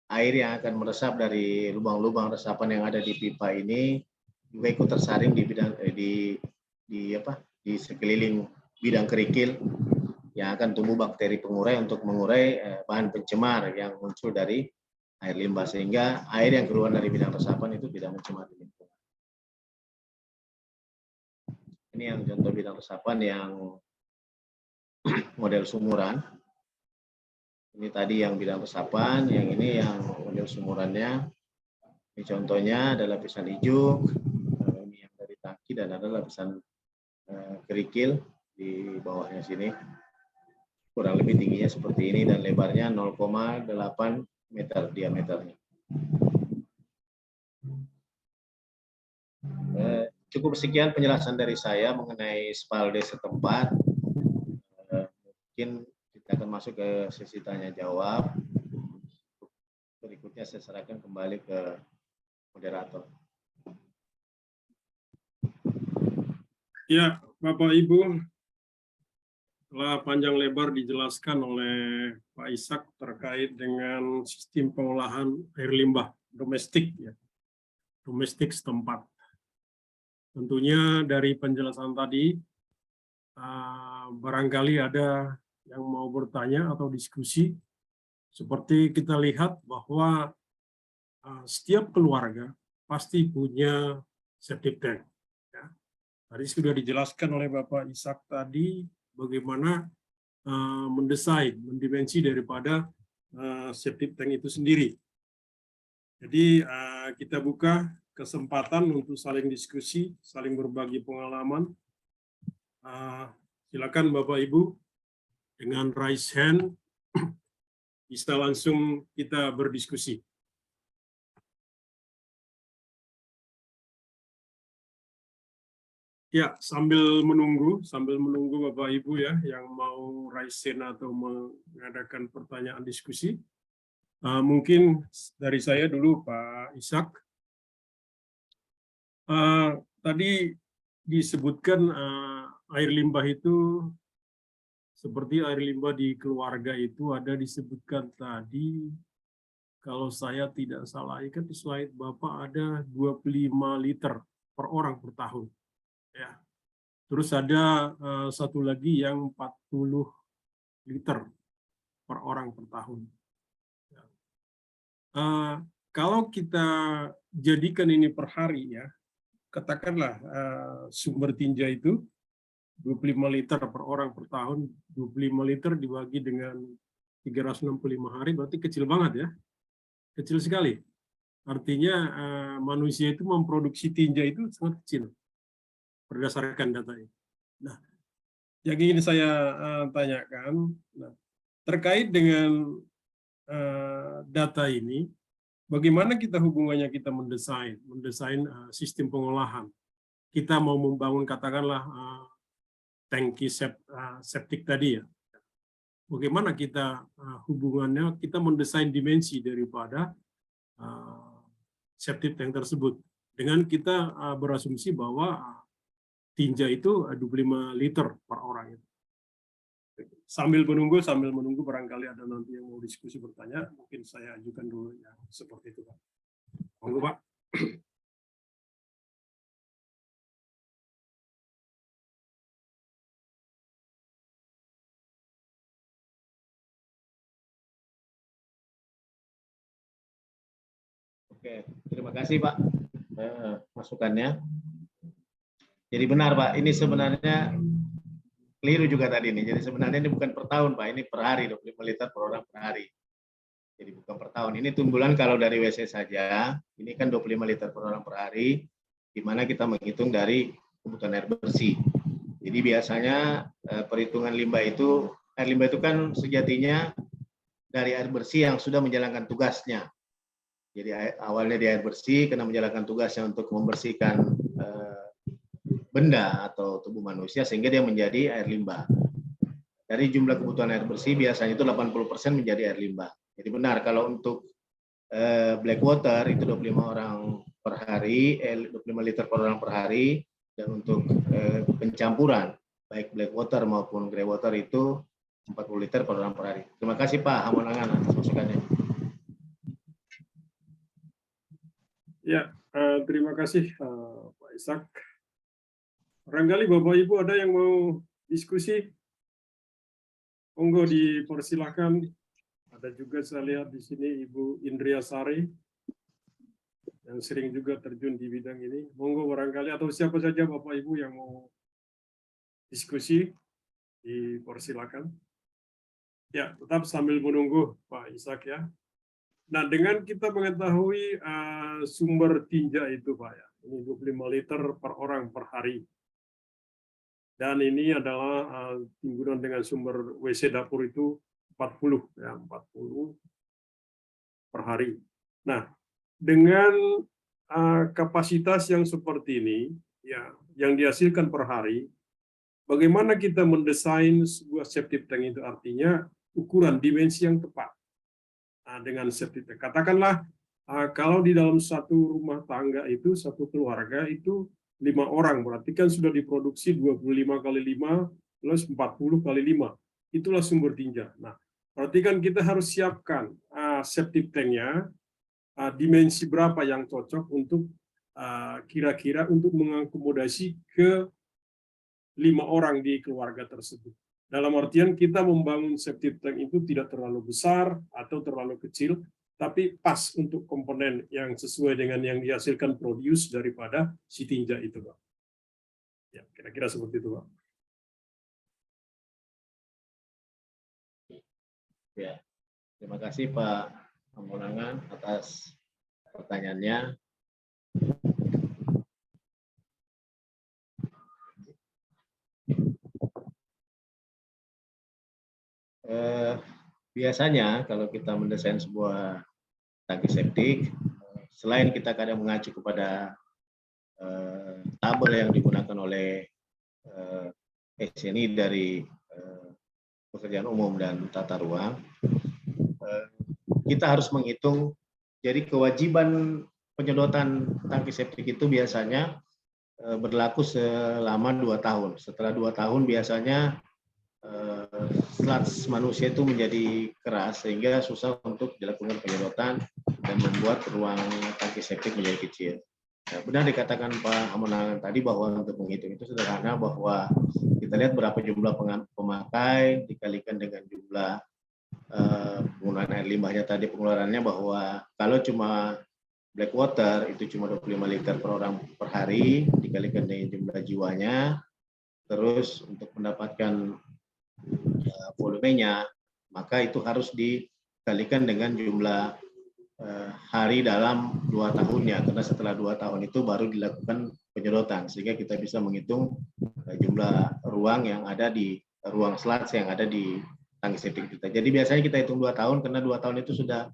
air yang akan meresap dari lubang-lubang resapan yang ada di pipa ini juga ikut tersaring di bidang di sekeliling bidang kerikil yang akan tumbuh bakteri pengurai untuk mengurai bahan pencemar yang muncul dari air limbah, sehingga air yang keluar dari bidang resapan itu tidak mencemari lingkungan. Ini yang contoh bidang resapan yang model sumuran. Ini tadi yang bidang resapan, yang ini yang model sumurannya. Ini contohnya ada lapisan hijau, ini yang dari tangki, dan ada lapisan kerikil di bawahnya sini. Kurang lebih tingginya seperti ini dan lebarnya 0,8 meter diameternya. Cukup sekian penjelasan dari saya mengenai SPALDE setempat. Mungkin kita akan masuk ke sesi tanya jawab. Berikutnya saya serahkan kembali ke moderator. Ya, Bapak Ibu, telah panjang lebar dijelaskan oleh Pak Ishak terkait dengan sistem pengolahan air limbah domestik, ya, domestik setempat. Tentunya dari penjelasan tadi, barangkali ada yang mau bertanya atau diskusi. Seperti kita lihat bahwa setiap keluarga pasti punya septic tank. Ya. Tadi sudah dijelaskan oleh Bapak Ishak tadi bagaimana mendesain, mendimensi daripada septic tank itu sendiri. Jadi kita buka kesempatan untuk saling diskusi, saling berbagi pengalaman. Silakan Bapak Ibu dengan raise hand bisa langsung kita berdiskusi. Ya, sambil menunggu Bapak Ibu ya yang mau raise hand atau mengadakan pertanyaan diskusi. Mungkin dari saya dulu Pak Ishak. Tadi disebutkan air limbah itu seperti air limbah di keluarga itu ada disebutkan tadi, kalau saya tidak salah ikan di slide Bapak ada 25 liter per orang per tahun. Ya. Terus ada satu lagi yang 40 liter per orang per tahun. Ya. Kalau kita jadikan ini per hari ya, katakanlah sumber tinja itu 25 liter per orang per tahun, 25 liter dibagi dengan 365 hari, berarti kecil banget ya. Kecil sekali. Artinya manusia itu memproduksi tinja itu sangat kecil berdasarkan data ini. Nah, yang ingin saya tanyakan, terkait dengan data ini, bagaimana kita hubungannya kita mendesain sistem pengolahan. Kita mau membangun katakanlah tangki septik tadi ya. Bagaimana kita hubungannya, kita mendesain dimensi daripada septic tank tersebut. Dengan kita berasumsi bahwa tinja itu 25 liter per orang. Sambil menunggu barangkali ada nanti yang mau diskusi bertanya, mungkin saya ajukan dulu yang seperti itu, Pak. Monggo, Pak. Oke, terima kasih Pak masukannya. Jadi benar Pak, ini sebenarnya keliru juga tadi nih. Jadi sebenarnya ini bukan per tahun Pak, ini per hari 25 liter per orang per hari. Jadi bukan per tahun. Ini timbulan kalau dari WC saja, ini kan 25 liter per orang per hari, di mana kita menghitung dari kebutuhan air bersih. Jadi biasanya perhitungan limbah itu, air limbah itu kan sejatinya dari air bersih yang sudah menjalankan tugasnya. Jadi awalnya di air bersih karena menjalankan tugasnya untuk membersihkan benda atau tubuh manusia sehingga dia menjadi air limbah. Dari jumlah kebutuhan air bersih biasanya itu 80% menjadi air limbah. Jadi benar kalau untuk black water itu 25 orang per hari, 25 liter per orang per hari, dan untuk pencampuran baik black water maupun grey water itu 40 liter per orang per hari. Terima kasih Pak Hamonangan atas masukannya. Ya, terima kasih Pak Ishak. Barangkali Bapak Ibu ada yang mau diskusi? Monggo dipersilakan. Ada juga saya lihat di sini Ibu Indria Sari yang sering juga terjun di bidang ini. Monggo barangkali atau siapa saja Bapak Ibu yang mau diskusi, dipersilakan. Ya, tetap sambil menunggu Pak Ishak ya. Nah, dengan kita mengetahui sumber tinja itu Pak ya, ini 25 liter per orang per hari. Dan ini adalah timbunan dengan sumber WC dapur itu 40 ya, 40 per hari. Nah, dengan kapasitas yang seperti ini ya, yang dihasilkan per hari, bagaimana kita mendesain sebuah septic tank itu, artinya ukuran dimensi yang tepat. Dengan septic tank. Katakanlah kalau di dalam satu rumah tangga itu, satu keluarga itu 5 orang, berarti kan sudah diproduksi 25 kali 5 plus 40 kali 5. Itulah sumber tinja. Nah, berarti kan kita harus siapkan septic tanknya, dimensi berapa yang cocok untuk kira-kira untuk mengakomodasi ke 5 orang di keluarga tersebut. Dalam artian kita membangun septic tank itu tidak terlalu besar atau terlalu kecil, tapi pas untuk komponen yang sesuai dengan yang dihasilkan produce daripada si tinja itu, Pak. Ya, kira-kira seperti itu, Pak. Ya, terima kasih Pak Hamonangan atas pertanyaannya. Biasanya kalau kita mendesain sebuah tangki septik, selain kita kadang mengacu kepada tabel yang digunakan oleh SNI dari pekerjaan umum dan tata ruang, kita harus menghitung. Jadi kewajiban penyedotan tangki septik itu biasanya berlaku selama 2 tahun. Setelah 2 tahun biasanya sludge manusia itu menjadi keras sehingga susah untuk dilakukan penyedotan dan membuat ruang tangki septik menjadi kecil. Nah, benar dikatakan Pak Hamonangan tadi bahwa untuk menghitung itu sederhana, bahwa kita lihat berapa jumlah pemakai dikalikan dengan jumlah penggunaan air limbahnya tadi, pengeluarannya, bahwa kalau cuma black water itu cuma 25 liter per orang per hari dikalikan dengan jumlah jiwanya, terus untuk mendapatkan volumenya maka itu harus dikalikan dengan jumlah hari dalam 2 tahunnya, karena setelah 2 tahun itu baru dilakukan penyedotan sehingga kita bisa menghitung jumlah ruang yang ada di ruang sludge yang ada di tangki septik kita. Jadi biasanya kita hitung 2 tahun karena 2 tahun itu sudah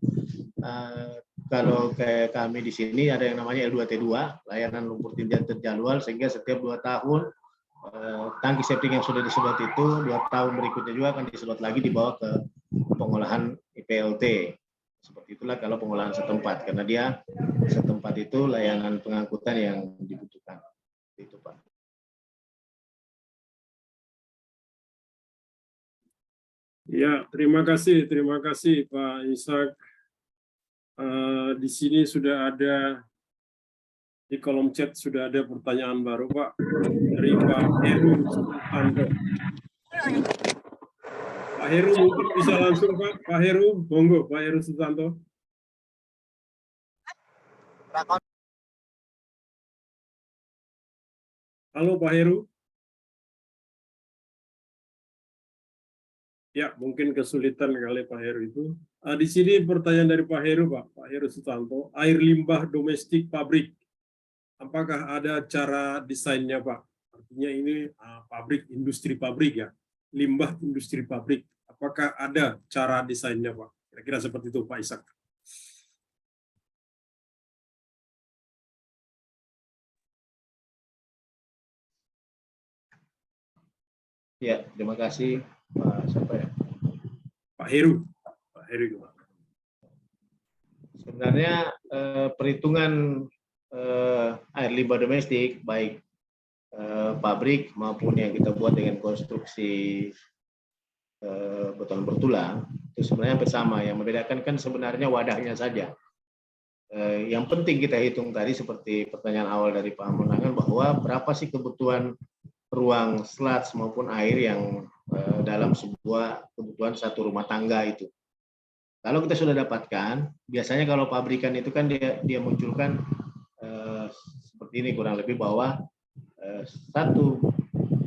kalau kayak kami di sini ada yang namanya L2T2, layanan lumpur tinja terjadwal, sehingga setiap 2 tahun tangki septik yang sudah disedot itu 2 tahun berikutnya juga akan disedot lagi dibawa ke pengolahan IPLT. Seperti itulah kalau pengolahan setempat, karena dia setempat itu layanan pengangkutan yang dibutuhkan. Itu Pak. Ya, terima kasih Pak Ishak. Di sini sudah ada, di kolom chat sudah ada pertanyaan baru Pak dari Pak Heru Sutanto. Pak Heru mungkin bisa langsung Pak. Pak Heru, monggo Pak Heru Sutanto. Halo Pak Heru. Ya, mungkin kesulitan kali Pak Heru itu. Di sini pertanyaan dari Pak Heru, Pak Heru Sutanto. Air limbah domestik pabrik, apakah ada cara desainnya, Pak? Artinya ini pabrik, industri pabrik ya, limbah industri pabrik. Apakah ada cara desainnya, Pak? Kira-kira seperti itu, Pak Ishak. Ya, terima kasih Pak. Siapa ya? Pak Heru. Pak Heru. Sebenarnya perhitungan air limbah domestik, baik pabrik maupun yang kita buat dengan konstruksi beton bertulang, itu sebenarnya hampir sama. Yang membedakan kan sebenarnya wadahnya saja. Yang penting kita hitung tadi seperti pertanyaan awal dari Pak Monangan, bahwa berapa sih kebutuhan ruang sludge maupun air yang dalam sebuah kebutuhan satu rumah tangga itu. Kalau kita sudah dapatkan, biasanya kalau pabrikan itu kan dia munculkan seperti ini kurang lebih, bahwa satu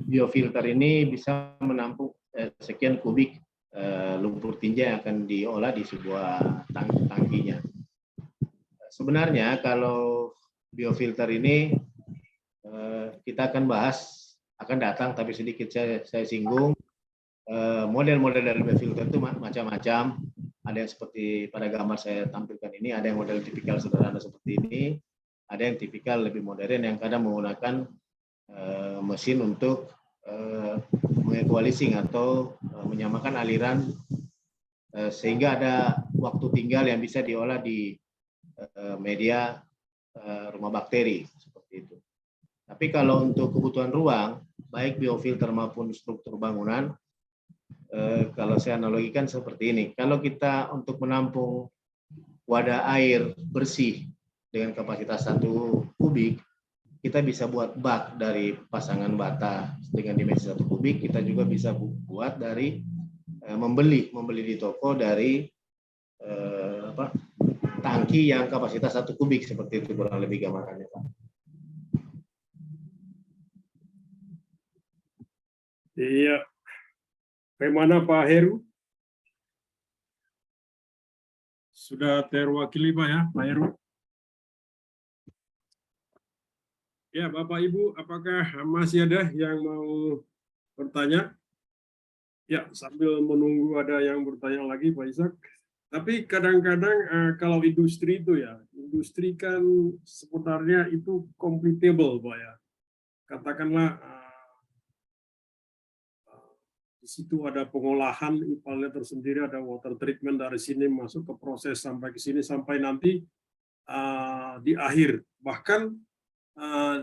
biofilter ini bisa menampung sekian kubik lumpur tinja yang akan diolah di sebuah tangkinya. Sebenarnya kalau biofilter ini kita akan bahas, akan datang, tapi sedikit saya singgung. Model-model dari biofilter itu macam-macam. Ada yang seperti pada gambar saya tampilkan ini, ada yang model tipikal sederhana seperti ini, ada yang tipikal lebih modern yang kadang menggunakan mesin untuk mengequalizing atau menyamakan aliran sehingga ada waktu tinggal yang bisa diolah di media rumah bakteri seperti itu. Tapi kalau untuk kebutuhan ruang, baik biofilter maupun struktur bangunan, kalau saya analogikan seperti ini. Kalau kita untuk menampung wadah air bersih dengan kapasitas 1 kubik, kita bisa buat bak dari pasangan bata dengan dimensi 1 kubik. Kita juga bisa buat dari membeli di toko dari tangki yang kapasitas 1 kubik, seperti itu kurang lebih gambarannya, Pak. Iya. Bagaimana Pak Heru? Sudah terwakili Pak ya, Pak Heru? Ya, Bapak Ibu, apakah masih ada yang mau bertanya? Ya, sambil menunggu ada yang bertanya lagi, Pak Ishak. Tapi kadang-kadang kalau industri itu ya, industri kan sebenarnya itu completable, Pak ya. Katakanlah di situ ada pengolahan ipalnya tersendiri, ada water treatment dari sini masuk ke proses sampai ke sini, sampai nanti di akhir. Bahkan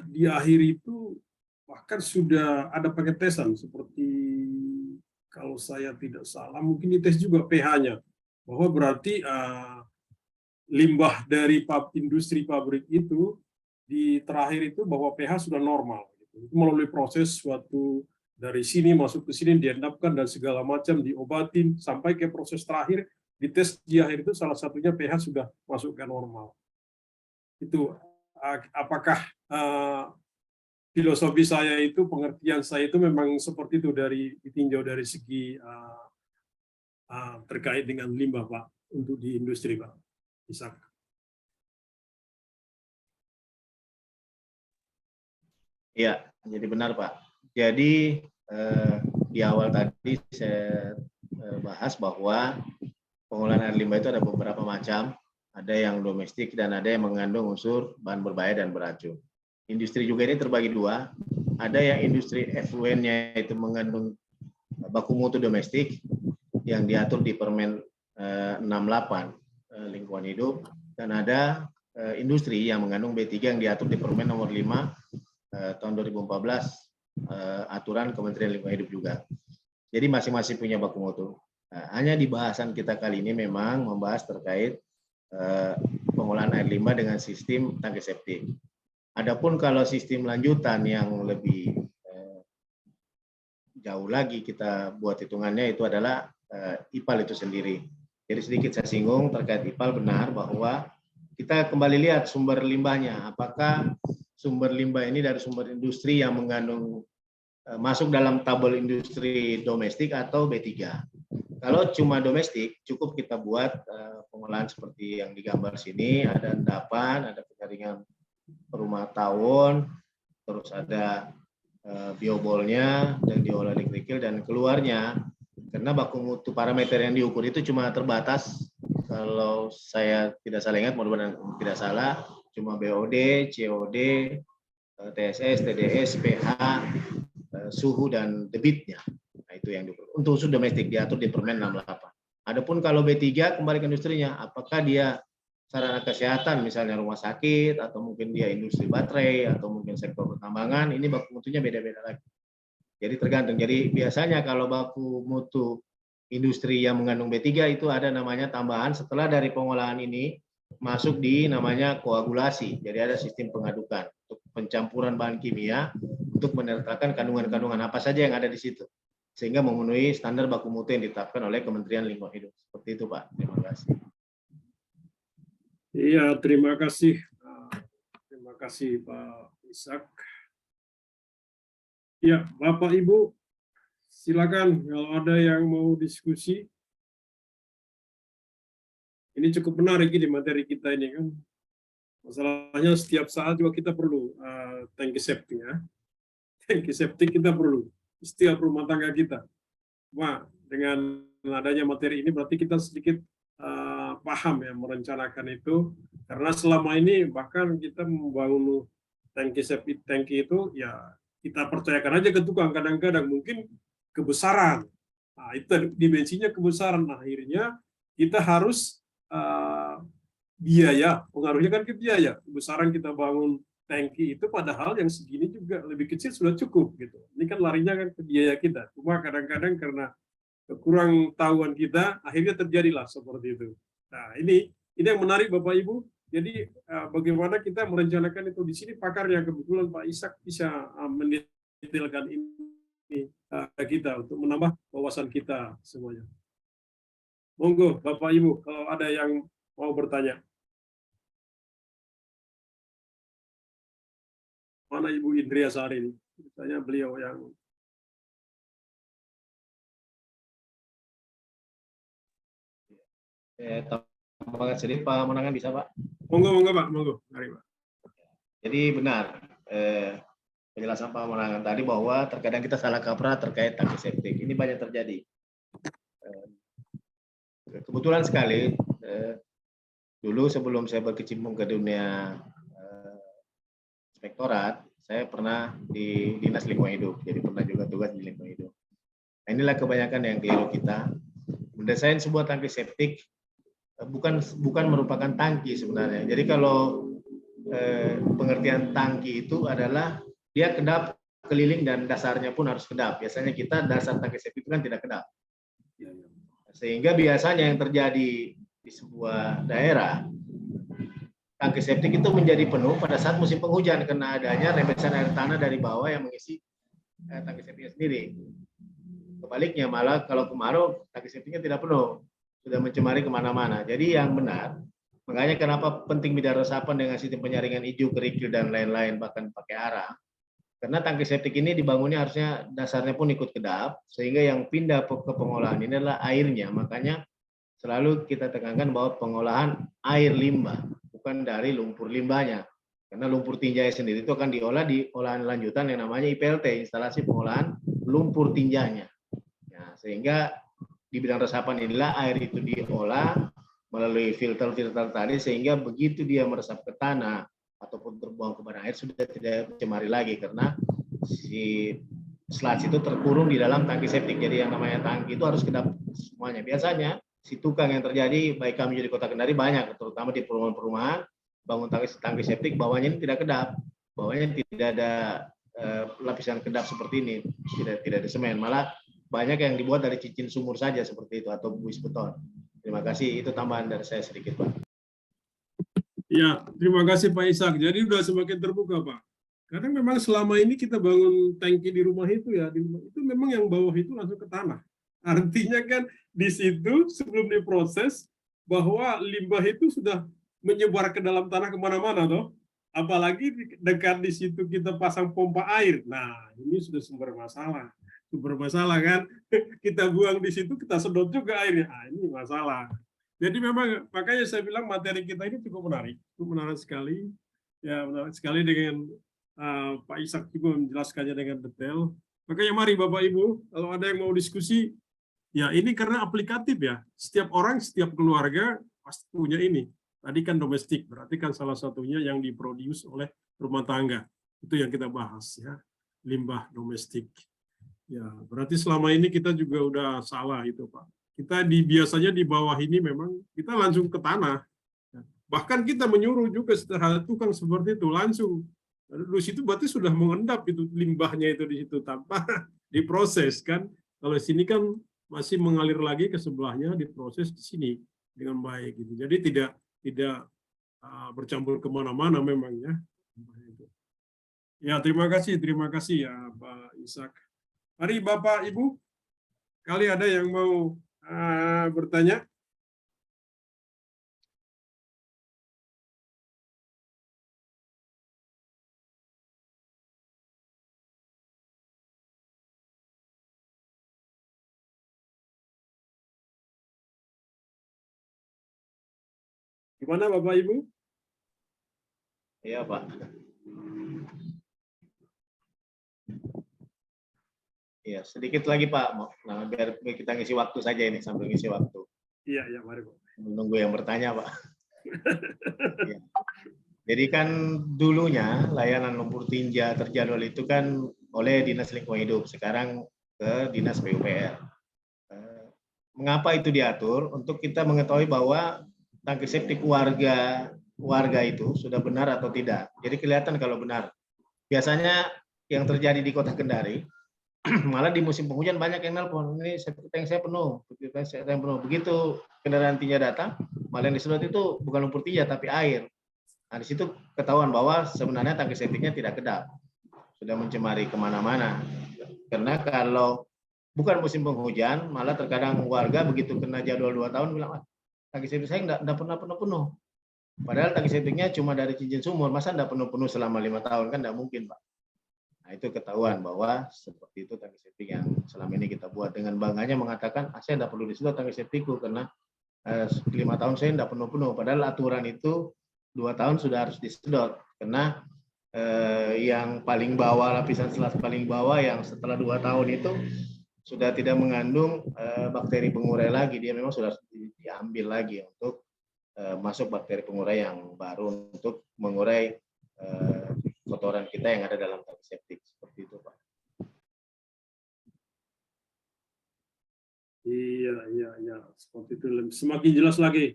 di akhir itu bahkan sudah ada pengetesan, seperti kalau saya tidak salah mungkin dites juga pH-nya, bahwa berarti limbah dari industri pabrik itu di terakhir itu bahwa pH sudah normal. Itu melalui proses suatu dari sini masuk ke sini, diendapkan dan segala macam, diobatin sampai ke proses terakhir, dites di akhir itu salah satunya pH sudah masuk ke normal. Itu apakah filosofi saya itu, pengertian saya itu memang seperti itu dari ditinjau dari segi terkait dengan limbah Pak untuk di industri Pak Ishak. Iya, jadi benar Pak. Jadi di awal tadi saya bahas bahwa pengolahan air limbah itu ada beberapa macam, ada yang domestik dan ada yang mengandung unsur bahan berbahaya dan beracun. Industri juga ini terbagi dua, ada yang industri effluentnya itu mengandung baku mutu domestik yang diatur di Permen 68 lingkungan hidup, dan ada industri yang mengandung B3 yang diatur di Permen nomor 5 tahun 2014 aturan Kementerian Lingkungan Hidup juga. Jadi masing-masing punya baku mutu. Nah, hanya di bahasan kita kali ini memang membahas terkait pengolahan air limbah dengan sistem tangki septik. Adapun kalau sistem lanjutan yang lebih jauh lagi kita buat hitungannya itu adalah IPAL itu sendiri. Jadi sedikit saya singgung terkait IPAL, benar bahwa kita kembali lihat sumber limbahnya. Apakah sumber limbah ini dari sumber industri yang mengandung masuk dalam tabel industri domestik atau B3. Kalau cuma domestik, cukup kita buat pengolahan seperti yang digambar sini, ada endapan, ada penyaringan rumah tawon, terus ada biobolnya, dan diolah di kerikil, dan keluarnya, karena baku mutu parameter yang diukur itu cuma terbatas, kalau saya tidak salah ingat, mudah-mudahan tidak salah, cuma BOD, COD, TSS, TDS, pH, suhu, dan debitnya. Nah, itu yang diukur. Untuk unsur domestik diatur di Permen 68. Adapun kalau B3 kembali ke industrinya, apakah dia sarana kesehatan misalnya rumah sakit, atau mungkin dia industri baterai, atau mungkin sektor pertambangan, ini baku mutunya beda-beda lagi. Jadi tergantung. Jadi biasanya kalau baku mutu industri yang mengandung B3 itu ada namanya tambahan setelah dari pengolahan ini masuk di namanya koagulasi. Jadi ada sistem pengadukan untuk pencampuran bahan kimia untuk menertakan kandungan-kandungan apa saja yang ada di situ, sehingga memenuhi standar baku mutu yang ditetapkan oleh Kementerian Lingkungan Hidup. Seperti itu, Pak. Terima kasih. Iya, terima kasih. Terima kasih Pak Ishak. Ya, Bapak Ibu, silakan kalau ada yang mau diskusi. Ini cukup menarik ini materi kita ini kan. Masalahnya setiap saat juga kita perlu tangki septik ya. Tangki septik kita perlu setiap rumah tangga kita. Wah, dengan adanya materi ini berarti kita sedikit paham ya merencanakan itu, karena selama ini bahkan kita membangun tangki septic tangki itu ya kita percayakan aja ke tukang, kadang-kadang mungkin kebesaran, nah itu dimensinya kebesaran, nah, akhirnya kita harus biaya, pengaruhnya kan ke biaya, kebesaran kita bangun tangki itu padahal yang segini juga lebih kecil sudah cukup gitu, ini kan larinya kan ke biaya kita, cuma kadang-kadang karena kekurang tahuan kita akhirnya terjadilah seperti itu. Nah, ini yang menarik Bapak Ibu. Jadi bagaimana kita merencanakan itu di sini, pakarnya kebetulan Pak Ishak bisa mendetailkan ini kita untuk menambah wawasan kita semuanya. Monggo Bapak Ibu kalau ada yang mau bertanya. Mana Ibu Indria Sari ini? Misalnya beliau yang Terima kasih Pak Monangan, bisa Pak? Monggo Pak, monggo. Mari Pak. Jadi benar penjelasan Pak Monangan tadi bahwa terkadang kita salah kaprah terkait tangki septik. Ini banyak terjadi. Kebetulan sekali dulu sebelum saya berkecimpung ke dunia inspektorat, saya pernah di Dinas Lingkungan Hidup. Jadi pernah juga tugas di lingkungan hidup. Nah, inilah kebanyakan yang keliru kita. Mendesain sebuah tangki septik bukan merupakan tangki sebenarnya. Jadi kalau pengertian tangki itu adalah dia kedap keliling dan dasarnya pun harus kedap. Biasanya kita dasar tangki septik itu kan tidak kedap. Sehingga biasanya yang terjadi di sebuah daerah, tangki septik itu menjadi penuh pada saat musim penghujan karena adanya rembesan air tanah dari bawah yang mengisi tangki septiknya sendiri. Sebaliknya malah kalau kemarau tangki septiknya tidak penuh, sudah mencemari kemana-mana. Jadi yang benar, makanya kenapa penting bidang resapan dengan sistem penyaringan hijau, kerikil, dan lain-lain, bahkan pakai arang. Karena tangki septik ini dibangunnya harusnya dasarnya pun ikut kedap, sehingga yang pindah ke pengolahan ini adalah airnya. Makanya selalu kita tekankan bahwa pengolahan air limbah, bukan dari lumpur limbahnya. Karena lumpur tinjanya sendiri itu akan diolah di olahan lanjutan yang namanya IPLT, instalasi pengolahan lumpur tinjanya. Nah, sehingga di bidang resapan inilah air itu diolah melalui filter-filter tadi, sehingga begitu dia meresap ke tanah ataupun terbuang ke badan air sudah tidak mencemari lagi, karena si sludge itu terkurung di dalam tangki septik. Jadi yang namanya tangki itu harus kedap semuanya. Biasanya si tukang yang terjadi, baik kami di Kota Kendari banyak, terutama di perumahan-perumahan, bangun tangki septik, bawahnya ini tidak kedap, bawahnya tidak ada lapisan kedap seperti ini, tidak ada semen, malah banyak yang dibuat dari cincin sumur saja seperti itu atau buis beton. Terima kasih, itu tambahan dari saya sedikit, Pak. Ya, terima kasih Pak Ishak. Jadi sudah semakin terbuka, Pak. Karena memang selama ini kita bangun tangki di rumah itu ya, di rumah itu memang yang bawah itu langsung ke tanah. Artinya kan di situ sebelum diproses bahwa limbah itu sudah menyebar ke dalam tanah kemana-mana, toh. Apalagi dekat di situ kita pasang pompa air. Nah, ini sudah sumber masalah. Sumber masalah kan, kita buang di situ, kita sedot juga airnya. Ah, ini masalah. Jadi memang makanya saya bilang materi kita ini cukup menarik sekali. Ya, menarik sekali dengan Pak Ishak juga menjelaskannya dengan detail. Makanya mari Bapak Ibu, kalau ada yang mau diskusi, ya ini karena aplikatif ya. Setiap orang, setiap keluarga pasti punya ini. Tadi kan domestik, berarti kan salah satunya yang diproduce oleh rumah tangga. Itu yang kita bahas ya, limbah domestik. Ya, berarti selama ini kita juga udah salah itu Pak. Kita biasanya di bawah ini memang kita langsung ke tanah. Bahkan kita menyuruh juga terhadap tukang seperti itu langsung. Di situ berarti sudah mengendap itu limbahnya itu di situ tanpa diproses kan. Kalau sini kan masih mengalir lagi ke sebelahnya, diproses di sini dengan baik gitu. Jadi tidak bercampur kemana-mana memang ya. Ya, terima kasih ya Pak Ishak. Mari Bapak Ibu, kali ada yang mau bertanya? Gimana Bapak Ibu? Iya, Pak. Iya, sedikit lagi Pak. Nah, biar kita ngisi waktu saja ini, sambil ngisi waktu. Iya, mari Pak. Menunggu yang bertanya, Pak. Ya. Jadi kan dulunya layanan lumpur tinja terjadwal itu kan oleh Dinas Lingkungan Hidup, sekarang ke Dinas PUPR. Mengapa itu diatur? Untuk kita mengetahui bahwa tangki septik warga itu sudah benar atau tidak. Jadi kelihatan kalau benar. Biasanya yang terjadi di Kota Kendari, malah di musim penghujan banyak yang nelpon, ini septic tank saya penuh, begitu kendaraan tinja datang, malah yang disedot itu bukan lumpur tinja tapi air. Nah di situ ketahuan bahwa sebenarnya tangki septiknya tidak kedap, sudah mencemari kemana-mana. Karena kalau bukan musim penghujan, malah terkadang warga begitu kena jadwal 2 tahun bilang, tangki septik saya nggak pernah penuh. Padahal tangki septiknya cuma dari cincin sumur, masa nggak penuh selama 5 tahun, kan nggak mungkin Pak. Nah, itu ketahuan bahwa seperti itu tangki septik yang selama ini kita buat. Dengan bangganya mengatakan, saya tidak perlu disedot tangki septikku karena 5 tahun saya tidak penuh-penuh. Padahal aturan itu 2 tahun sudah harus disedot. Karena yang paling bawah, lapisan selat paling bawah yang setelah 2 tahun itu sudah tidak mengandung bakteri pengurai lagi. Dia memang sudah diambil lagi untuk masuk bakteri pengurai yang baru untuk mengurai kotoran kita yang ada dalam tangki septik. Seperti itu Pak. Iya, seperti itu. Semakin jelas lagi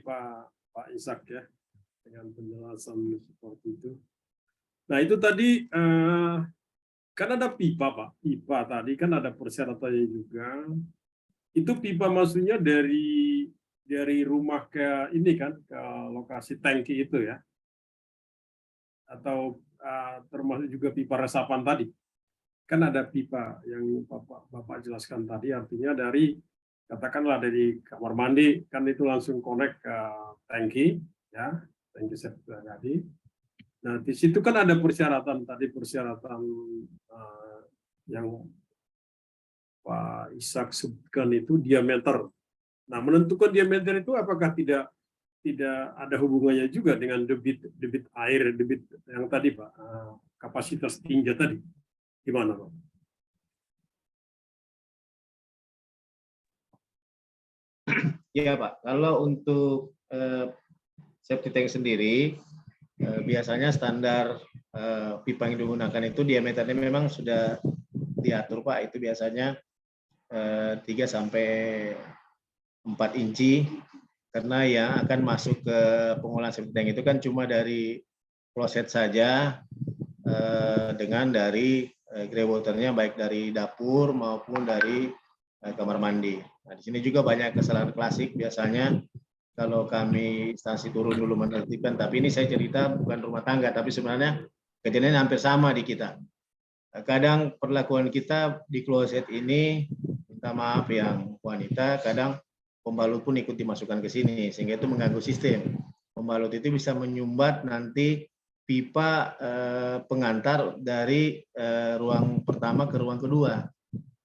Pak Ishak ya dengan penjelasan seperti itu. Nah itu tadi kan ada pipa Pak, pipa tadi kan ada persyaratannya juga. Itu pipa maksudnya dari rumah ke ini kan ke lokasi tangki itu ya, atau termasuk juga pipa resapan tadi. Kan ada pipa yang Bapak jelaskan tadi, artinya dari katakanlah dari kamar mandi kan itu langsung connect ke tangki ya, tangki septic tadi. Nah di situ kan ada persyaratan yang Pak Ishak sebutkan itu diameter. Nah menentukan diameter itu apakah tidak ada hubungannya juga dengan debit air, debit yang tadi Pak, kapasitas tinja tadi. Gimana Pak? Ya Pak, kalau untuk safety tank sendiri, biasanya standar pipa yang digunakan itu diameternya memang sudah diatur Pak, itu biasanya 3 sampai 4 inci, karena yang akan masuk ke pengolahan safety tank itu kan cuma dari kloset saja, dengan dari greywaternya baik dari dapur maupun dari kamar mandi. Nah, di sini juga banyak kesalahan klasik biasanya kalau kami instansi turun dulu menertibkan, tapi ini saya cerita bukan rumah tangga, tapi sebenarnya kejadiannya hampir sama di kita. Kadang perlakuan kita di kloset ini, minta maaf yang wanita, kadang pembalut pun ikut dimasukkan ke sini, sehingga itu mengganggu sistem. Pembalut itu bisa menyumbat nanti pipa pengantar dari ruang pertama ke ruang kedua.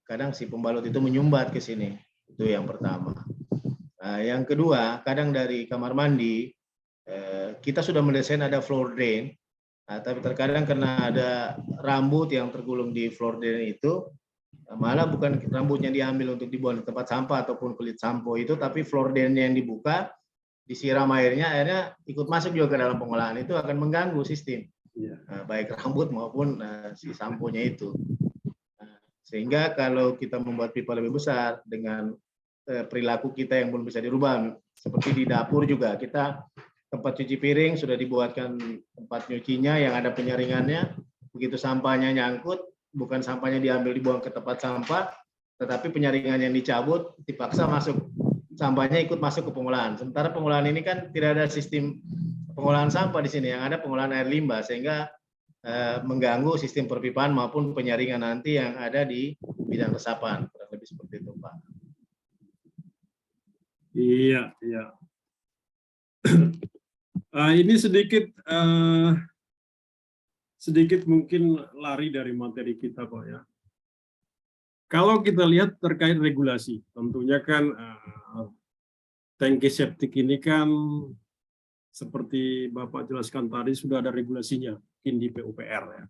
Kadang si pembalut itu menyumbat ke sini, itu yang pertama. Nah, yang kedua, kadang dari kamar mandi, kita sudah mendesain ada floor drain, tapi terkadang karena ada rambut yang tergulung di floor drain itu, malah bukan rambutnya diambil untuk dibuang di tempat sampah ataupun kulit sampo itu, tapi floor drain-nya yang dibuka, disiram airnya ikut masuk juga ke dalam pengolahan, itu akan mengganggu sistem, baik rambut maupun si samponya itu. Sehingga kalau kita membuat pipa lebih besar dengan perilaku kita yang belum bisa dirubah, seperti di dapur juga, kita tempat cuci piring sudah dibuatkan tempat nyucinya yang ada penyaringannya, begitu sampahnya nyangkut, bukan sampahnya diambil dibuang ke tempat sampah, tetapi penyaringan yang dicabut dipaksa masuk, sampahnya ikut masuk ke pengolahan. Sementara pengolahan ini kan tidak ada sistem pengolahan sampah di sini, yang ada pengolahan air limbah, sehingga mengganggu sistem perpipaan maupun penyaringan nanti yang ada di bidang resapan, kurang lebih seperti itu Pak. Iya, iya. Ini sedikit mungkin lari dari materi kita Pak ya. Kalau kita lihat terkait regulasi, tentunya kan tangki septic ini kan seperti Bapak jelaskan tadi sudah ada regulasinya, mungkin di PUPR ya.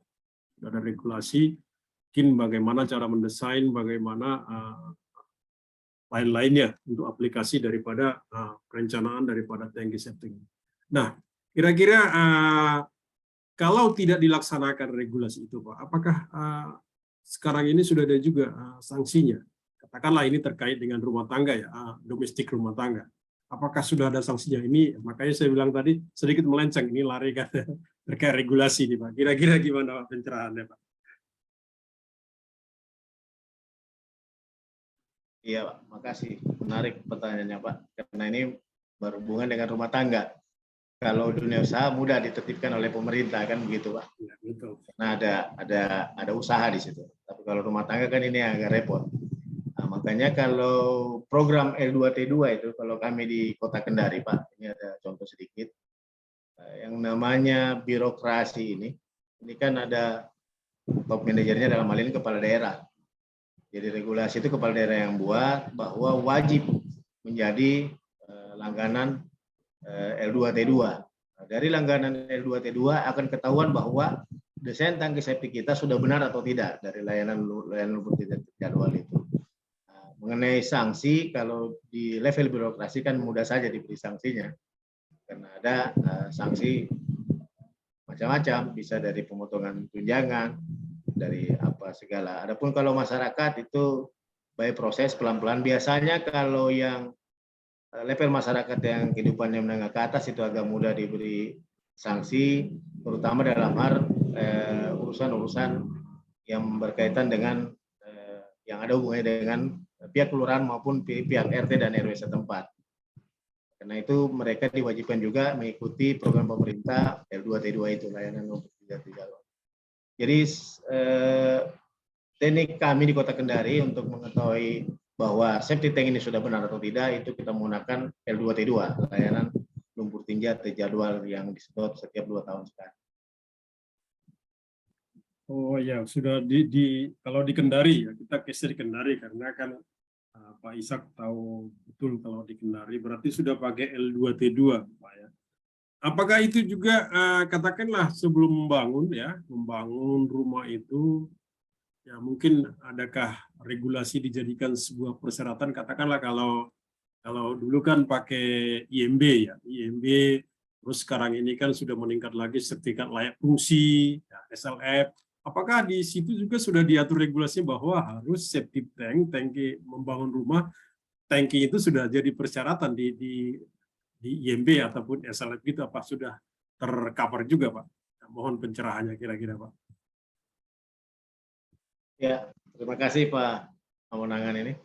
Sudah ada regulasi, mungkin bagaimana cara mendesain, bagaimana lain-lainnya untuk aplikasi daripada perencanaan daripada tangki septic. Nah, kira-kira kalau tidak dilaksanakan regulasi itu, Pak, apakah sekarang ini sudah ada juga sanksinya? Katakanlah ini terkait dengan rumah tangga ya, domestik rumah tangga. Apakah sudah ada sanksinya? Ini makanya saya bilang tadi sedikit melenceng, ini lari kan terkait regulasi nih Pak. Kira-kira gimana Pak pencerahannya Pak? Iya Pak, makasih. Menarik pertanyaannya Pak, karena ini berhubungan dengan rumah tangga. Kalau dunia usaha mudah ditertibkan oleh pemerintah kan begitu Pak. Ya, betul. Karena ada usaha di situ. Tapi kalau rumah tangga kan ini agak repot. Nah, makanya kalau program L2T2 itu kalau kami di Kota Kendari Pak, ini ada contoh sedikit. Yang namanya birokrasi ini kan ada top manajernya dalam hal ini kepala daerah. Jadi regulasi itu kepala daerah yang buat bahwa wajib menjadi langganan L2T2. Nah, dari langganan L2T2 akan ketahuan bahwa desain tangki septic kita sudah benar atau tidak dari layanan lumpur tidak terjadwal itu. Nah, mengenai sanksi, kalau di level birokrasi kan mudah saja diberi sanksinya, karena ada sanksi macam-macam, bisa dari pemotongan tunjangan, dari apa segala. Adapun kalau masyarakat itu by proses pelan-pelan. Biasanya kalau yang level masyarakat yang kehidupannya menengah ke atas itu agak mudah diberi sanksi, terutama dalam hal urusan-urusan yang berkaitan dengan yang ada hubungannya dengan pihak kelurahan maupun pihak RT dan RW setempat. Karena itu mereka diwajibkan juga mengikuti program pemerintah L2T2 itu, layanan lumpur tidak terjadwal. Jadi teknik kami di Kota Kendari untuk mengetahui bahwa safety tank ini sudah benar atau tidak, itu kita menggunakan L2T2, layanan lumpur tinja terjadwal yang disedot setiap 2 tahun sekali. Oh ya, sudah kalau di Kendari ya, kita case di Kendari karena kan Pak Ishak tahu betul kalau di Kendari berarti sudah pakai L2T2 Pak ya. Apakah itu juga katakanlah sebelum membangun rumah itu ya mungkin adakah regulasi dijadikan sebuah persyaratan, katakanlah kalau Kalau dulu kan pakai IMB ya, IMB, terus sekarang ini kan sudah meningkat lagi sertifikat layak fungsi, ya, SLF. Apakah di situ juga sudah diatur regulasinya bahwa harus septic tank, tangki membangun rumah, tangki itu sudah jadi persyaratan di IMB ataupun SLF gitu, apa sudah tercover juga, Pak? Mohon pencerahannya kira-kira, Pak. Ya, terima kasih Pak Pamunangan ini.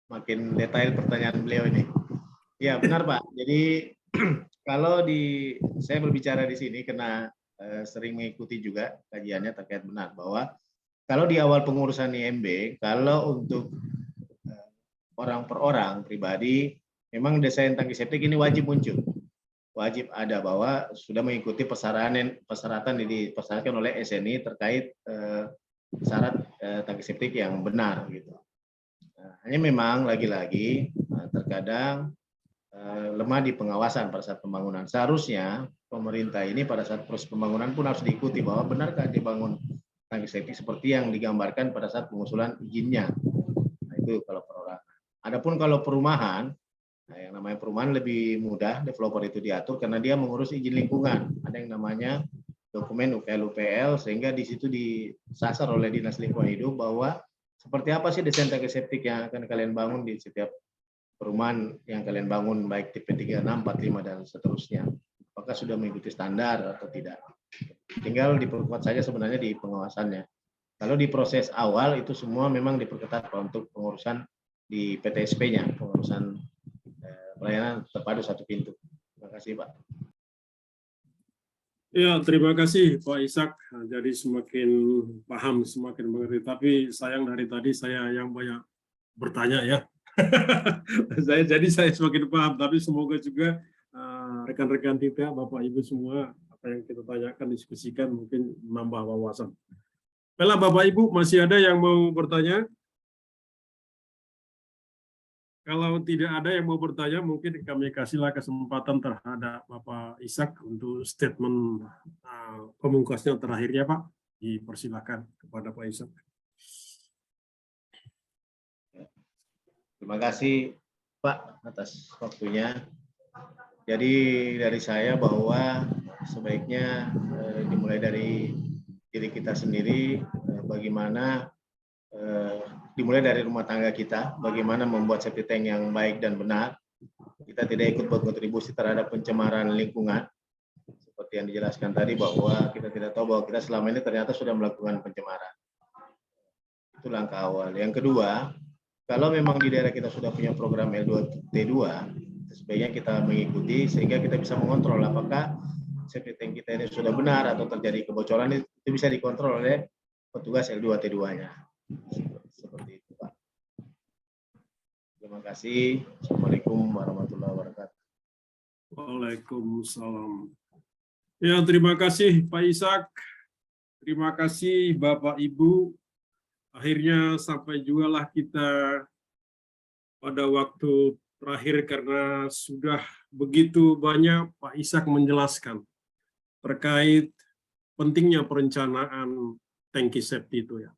Makin detail pertanyaan beliau ini. Ya, benar Pak. Jadi kalau saya berbicara di sini karena sering mengikuti juga kajiannya terkait benar bahwa kalau di awal pengurusan IMB, kalau untuk orang per orang pribadi, memang desain tangki septik ini wajib muncul. Wajib ada bahwa sudah mengikuti persyaratan dipersyaratkan oleh SNI terkait syarat tangki septik yang benar gitu. Nah, hanya memang lagi-lagi terkadang lemah di pengawasan pada saat pembangunan. Seharusnya pemerintah ini pada saat proses pembangunan pun harus diikuti bahwa benarkah dibangun tangki septik seperti yang digambarkan pada saat pengusulan izinnya. Nah, itu kalau perorangan. Adapun kalau perumahan, nah yang namanya perumahan lebih mudah developer itu diatur karena dia mengurus izin lingkungan. Ada yang namanya dokumen UPL, sehingga di situ disasar oleh Dinas Lingkungan Hidup bahwa seperti apa sih desain tangki septik yang akan kalian bangun di setiap perumahan yang kalian bangun, baik tipe 36, 45, dan seterusnya. Apakah sudah mengikuti standar atau tidak. Tinggal diperkuat saja sebenarnya di pengawasannya. Kalau di proses awal itu semua memang diperketat untuk pengurusan di PTSP-nya, pengurusan pelayanan terpadu satu pintu. Terima kasih Pak. Ya, terima kasih Pak Ishak. Jadi semakin paham, semakin mengerti. Tapi sayang dari tadi saya yang banyak bertanya ya. Saya semakin paham. Tapi semoga juga rekan-rekan kita, Bapak Ibu semua, apa yang kita tanyakan, diskusikan, mungkin menambah wawasan. Baiklah Bapak Ibu, masih ada yang mau bertanya? Kalau tidak ada yang mau bertanya, mungkin kami kasihlah kesempatan terhadap Bapak Ishak untuk statement pemungkasnya terakhirnya, Pak. Dipersilakan kepada Pak Ishak. Terima kasih Pak atas waktunya. Jadi dari saya bahwa sebaiknya dimulai dari diri kita sendiri, bagaimana dimulai dari rumah tangga kita, bagaimana membuat septic tank yang baik dan benar. Kita tidak ikut berkontribusi terhadap pencemaran lingkungan, seperti yang dijelaskan tadi bahwa kita tidak tahu bahwa kita selama ini ternyata sudah melakukan pencemaran. Itu langkah awal. Yang kedua, kalau memang di daerah kita sudah punya program L2T2, sebaiknya kita mengikuti sehingga kita bisa mengontrol apakah septic tank kita ini sudah benar atau terjadi kebocoran, itu bisa dikontrol oleh petugas L2T2-nya. Seperti itu, Pak. Terima kasih. Assalamualaikum warahmatullahi wabarakatuh. Waalaikumsalam. Ya, terima kasih Pak Ishak. Terima kasih Bapak Ibu. Akhirnya sampai juga lah kita pada waktu terakhir karena sudah begitu banyak Pak Ishak menjelaskan terkait pentingnya perencanaan tangki septic itu ya.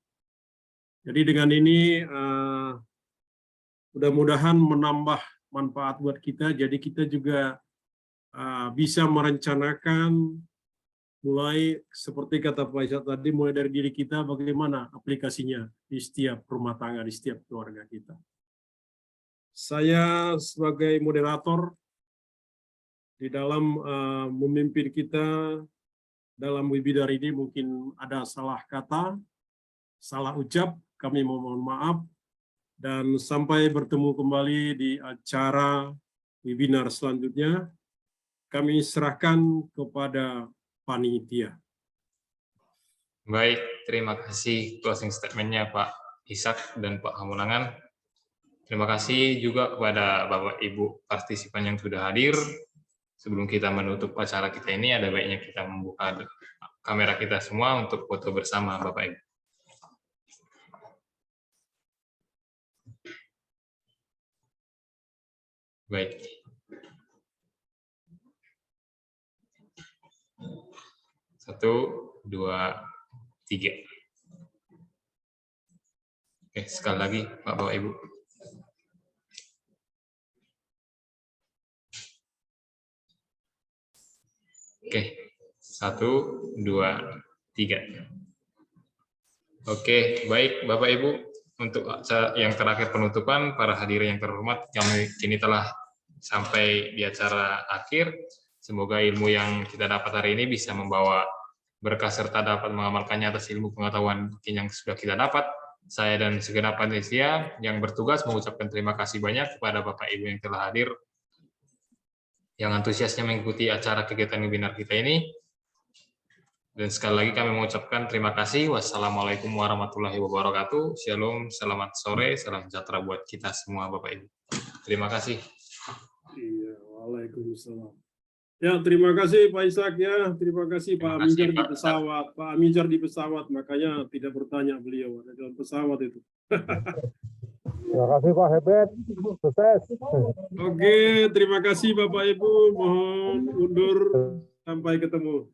Jadi dengan ini mudah-mudahan menambah manfaat buat kita. Jadi kita juga bisa merencanakan mulai seperti kata Pak Ishak tadi, mulai dari diri kita bagaimana aplikasinya di setiap rumah tangga, di setiap keluarga kita. Saya sebagai moderator di dalam memimpin kita dalam webinar ini mungkin ada salah kata, salah ucap, kami mohon maaf, dan sampai bertemu kembali di acara webinar selanjutnya, kami serahkan kepada panitia. Baik, terima kasih closing statement-nya Pak Ishak dan Pak Hamunangan. Terima kasih juga kepada Bapak Ibu partisipan yang sudah hadir. Sebelum kita menutup acara kita ini, ada baiknya kita membuka kamera kita semua untuk foto bersama Bapak Ibu. Baik. Satu, dua, tiga. Oke, sekali lagi Bapak Ibu. Oke, 1, 2, 3. Oke, baik Bapak Ibu. Untuk yang terakhir penutupan, para hadirin yang terhormat, kami kini telah sampai di acara akhir. Semoga ilmu yang kita dapat hari ini bisa membawa berkah serta dapat mengamalkannya atas ilmu pengetahuan yang sudah kita dapat. Saya dan segenap panitia yang bertugas mengucapkan terima kasih banyak kepada Bapak Ibu yang telah hadir, yang antusiasnya mengikuti acara kegiatan webinar kita ini. Dan sekali lagi kami mengucapkan terima kasih. Wassalamualaikum warahmatullahi wabarakatuh. Shalom, selamat sore, salam sejahtera buat kita semua Bapak Ibu. Terima kasih. Iya, waalaikumsalam. Ya, terima kasih Pak Ishak ya. Terima kasih Pak Terima kasih, Amijar di Pak. pesawat. Pak Amijar di pesawat, makanya tidak bertanya beliau ada dalam pesawat itu. Terima kasih Pak Hebet, sukses. Oke, terima kasih Bapak Ibu. Mohon undur, sampai ketemu.